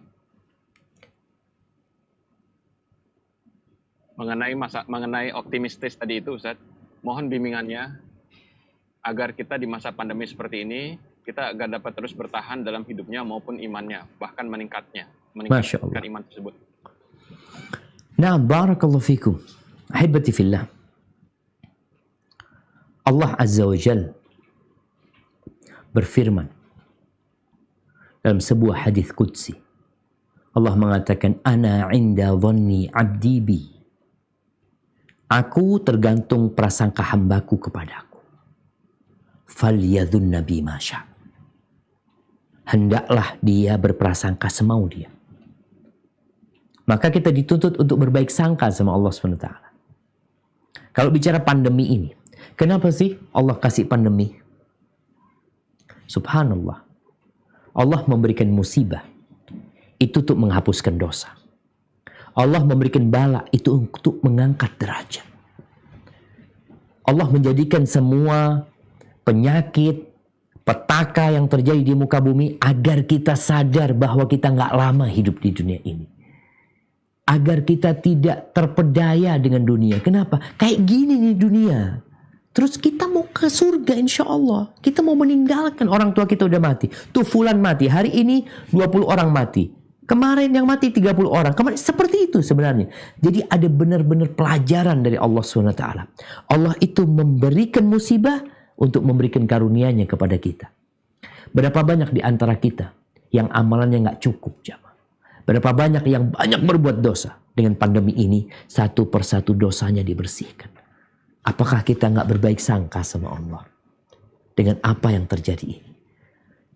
Mengenai optimistis tadi itu Ustaz, mohon bimbingannya agar kita di masa pandemi seperti ini kita agar dapat terus bertahan dalam hidupnya maupun imannya, bahkan meningkatkan iman tersebut. Nah, barakallahu fikum. Ahibati fillah. Allah Azza wa Jal berfirman dalam sebuah hadis qudsi. Allah mengatakan, ana inda dhanni abdi bi. Aku tergantung prasangka hambaku kepadaku. Falyadhun nabi masya. Hendaklah dia berprasangka semau dia. Maka kita dituntut untuk berbaik sangka sama Allah SWT. Kalau bicara pandemi ini, kenapa sih Allah kasih pandemi? Subhanallah. Allah memberikan musibah itu untuk menghapuskan dosa. Allah memberikan bala itu untuk mengangkat derajat. Allah menjadikan semua penyakit, petaka yang terjadi di muka bumi agar kita sadar bahwa kita nggak lama hidup di dunia ini. agar kita tidak terpedaya dengan dunia. Kenapa? Kayak gini nih dunia. Terus kita mau ke surga insya Allah. Kita mau meninggalkan orang tua kita udah mati. Tuh fulan mati. Hari ini 20 orang mati. Kemarin yang mati 30 orang. Kemarin seperti itu sebenarnya. Jadi ada benar-benar pelajaran dari Allah SWT. Allah itu memberikan musibah untuk memberikan karunia-Nya kepada kita. Berapa banyak di antara kita yang amalannya nggak cukup, jamaah. Berapa banyak yang banyak berbuat dosa. Dengan pandemi ini, satu persatu dosanya dibersihkan. Apakah kita nggak berbaik sangka sama Allah? Dengan apa yang terjadi ini?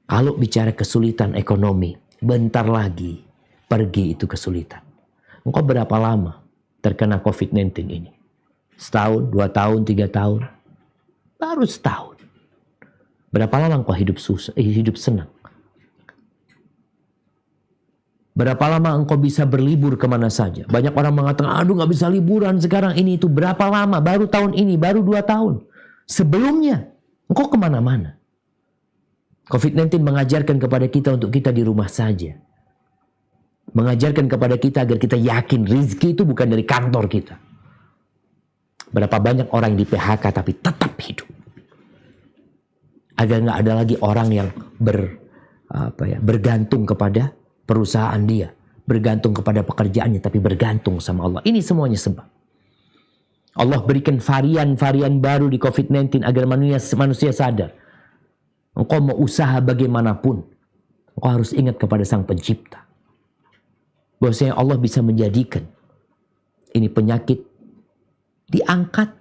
Kalau bicara kesulitan ekonomi, bentar lagi pergi itu kesulitan. Engkau berapa lama terkena COVID-19 ini? Setahun, 2 tahun, 3 tahun? Baru setahun. Berapa lama engkau hidup senang? Berapa lama engkau bisa berlibur kemana saja? Banyak orang mengatakan, aduh gak bisa liburan sekarang ini itu. Berapa lama? Baru tahun ini, baru 2 tahun. Sebelumnya, engkau kemana-mana. COVID-19 mengajarkan kepada kita untuk kita di rumah saja. Mengajarkan kepada kita agar kita yakin rezeki itu bukan dari kantor kita. Berapa banyak orang yang di PHK tapi tetap hidup. Agar gak ada lagi orang yang bergantung kepada perusahaan dia, bergantung kepada pekerjaannya, tapi bergantung sama Allah. Ini semuanya sebab. Allah berikan varian-varian baru di COVID-19 agar manusia sadar. Engkau mau usaha bagaimanapun, engkau harus ingat kepada Sang Pencipta. Bahwasanya Allah bisa menjadikan ini penyakit diangkat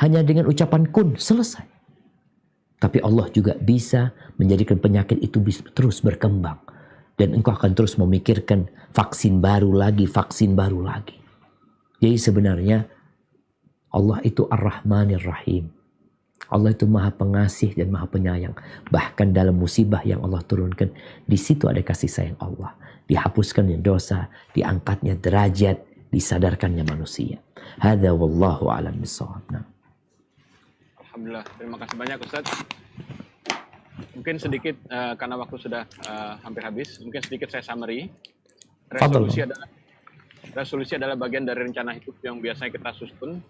hanya dengan ucapan kun, selesai. Tapi Allah juga bisa menjadikan penyakit itu bisa terus berkembang. Dan engkau akan terus memikirkan vaksin baru lagi. Jadi sebenarnya Allah itu Ar-Rahmanir Rahim. Allah itu Maha Pengasih dan Maha Penyayang. Bahkan dalam musibah yang Allah turunkan, di situ ada kasih sayang Allah. Dihapuskannya dosa, diangkatnya derajat, disadarkannya manusia. Hadza wallahu a'lam bishawab. Alhamdulillah, terima kasih banyak Ustaz. Mungkin sedikit karena waktu sudah hampir habis, mungkin sedikit saya summary. Resolusi adalah bagian dari rencana hidup yang biasanya kita susun.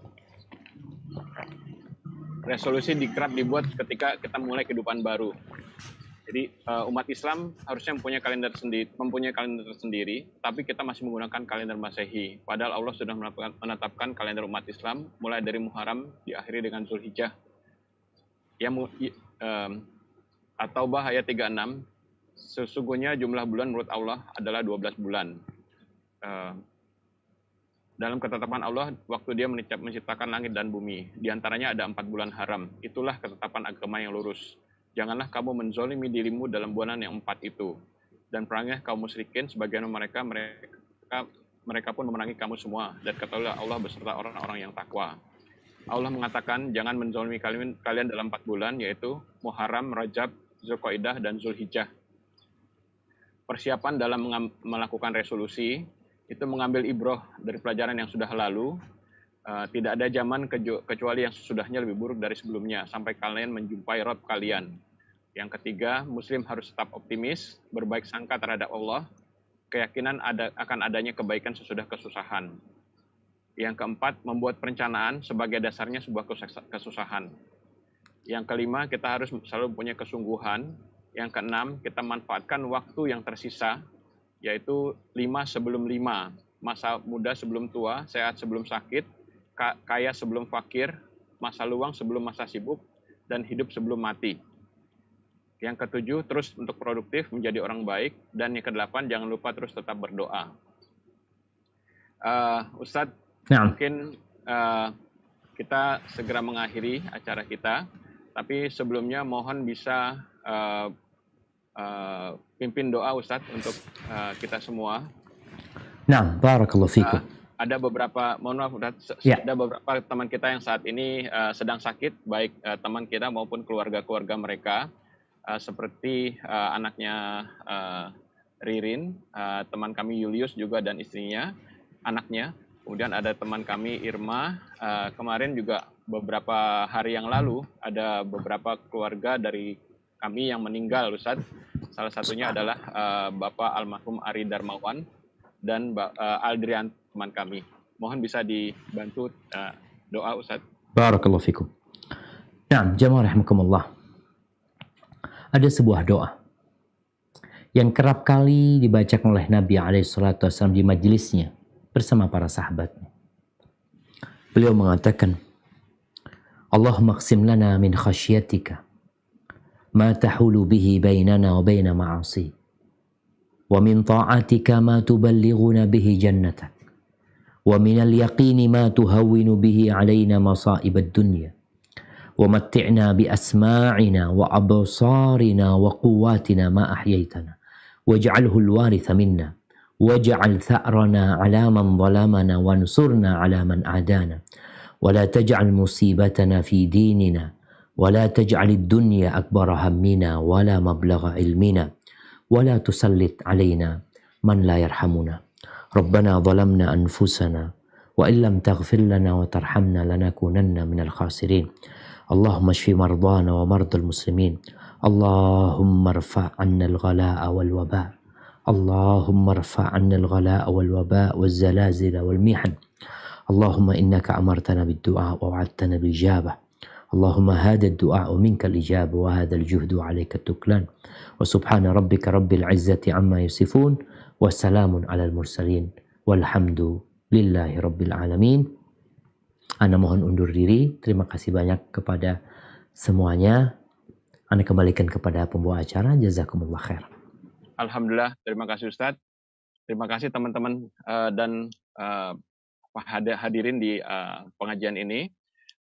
Resolusi kerap dibuat ketika kita mulai kehidupan baru. Jadi umat Islam harusnya mempunyai kalender sendiri, tapi kita masih menggunakan kalender Masehi. Padahal Allah sudah menetapkan kalender umat Islam mulai dari Muharram diakhiri dengan Zulhijjah. At-Taubah ayat 36, sesungguhnya jumlah bulan menurut Allah adalah 12 bulan. Dalam ketetapan Allah, waktu Dia menciptakan langit dan bumi, di antaranya ada 4 bulan haram. Itulah ketetapan agama yang lurus. Janganlah kamu menzolimi dirimu dalam bulan yang 4 itu. Dan perangnya kaum musyrikin, sebagian mereka pun memerangi kamu semua. Dan ketahuilah Allah beserta orang-orang yang takwa. Allah mengatakan, jangan menzolimi kalian dalam 4 bulan, yaitu Muharram, Rajab, Zulqa'dah, dan Zulhijjah. Persiapan dalam melakukan resolusi itu mengambil ibroh dari pelajaran yang sudah lalu. Tidak ada zaman kecuali yang sesudahnya lebih buruk dari sebelumnya, sampai kalian menjumpai Rabb kalian. Yang ketiga, Muslim harus tetap optimis, berbaik sangka terhadap Allah, keyakinan akan adanya kebaikan sesudah kesusahan. Yang keempat, membuat perencanaan sebagai dasarnya sebuah kesusahan. Yang kelima, kita harus selalu punya kesungguhan. Yang keenam, kita manfaatkan waktu yang tersisa, yaitu 5 sebelum 5. Masa muda sebelum tua, sehat sebelum sakit, kaya sebelum fakir, masa luang sebelum masa sibuk, dan hidup sebelum mati. Yang ketujuh, terus untuk produktif, menjadi orang baik. Dan yang kedelapan, jangan lupa terus tetap berdoa. Ustadz, mungkin kita segera mengakhiri acara kita. Tapi sebelumnya mohon bisa pimpin doa Ustadz untuk kita semua. Nah, barakallahu fikum. Ada beberapa, mohon maaf Ustadz, ada beberapa teman kita yang saat ini sedang sakit, baik teman kita maupun keluarga-keluarga mereka, seperti anaknya Ririn, teman kami Julius juga dan istrinya, anaknya. Kemudian ada teman kami Irma, kemarin juga beberapa hari yang lalu ada beberapa keluarga dari kami yang meninggal Ustadz. Salah satunya adalah Bapak almarhum Ari Darmawan. dan Aldrian teman kami. Mohon bisa dibantu doa Ustaz. Barakallahu fikum. Nah, jamaah rahimakumullah. Ada sebuah doa yang kerap kali dibacakan oleh Nabi SAW di majelisnya bersama para sahabatnya. Beliau mengatakan, Allahumma qsim lana min khasyatika ma tahulu bihi bainana wa baina ma'asi wa min ta'atika ma tuballighuna bihi jannatak wa min al-yaqini ma tuhawwinu bihi alaina masa'ib ad-dunya wa matti'na bi asma'ina wa absarina wa quwwatina ma ahyaytana waj'alhu al-waritha minna waj'al tha'rana 'ala man zalamana wansurna 'ala man adana ولا تجعل مصيبتنا في ديننا ولا تجعل الدنيا أكبر همنا ولا مبلغ علمنا ولا تسلط علينا من لا يرحمنا ربنا ظلمنا أنفسنا وإن لم تغفر لنا وترحمنا لنكونن من الخاسرين اللهم اشف مرضانا ومرضى المسلمين اللهم ارفع عنا الغلاء والوباء اللهم ارفع عنا الغلاء والوباء والزلازل والمحن اللهم إنك أمرتنا بالدعاء ووعدتنا بالإجابة اللهم هذا الدعاء منك الإجابة وهذا الجهد عليك التكلان وسبحان ربك رب العزة عما يصفون والسلام على المرسلين والحمد لله رب العالمين. Ana mohon undur diri. Terima kasih banyak kepada semuanya. Ana kembalikan kepada pembawa acara. Jazakumullah khair. Alhamdulillah, terima kasih Ustadz. Terima kasih teman-teman dan hadirin di pengajian ini.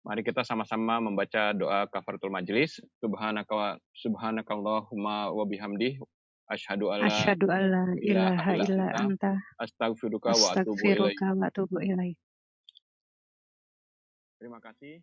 Mari kita sama-sama membaca doa kafaratul majlis. Subhanakallahumma wa bihamdih asyhadu an la ilaha illa anta astaghfiruka wa atubu ilaik. Astaghfiruka wa atubu ilaik. Terima kasih.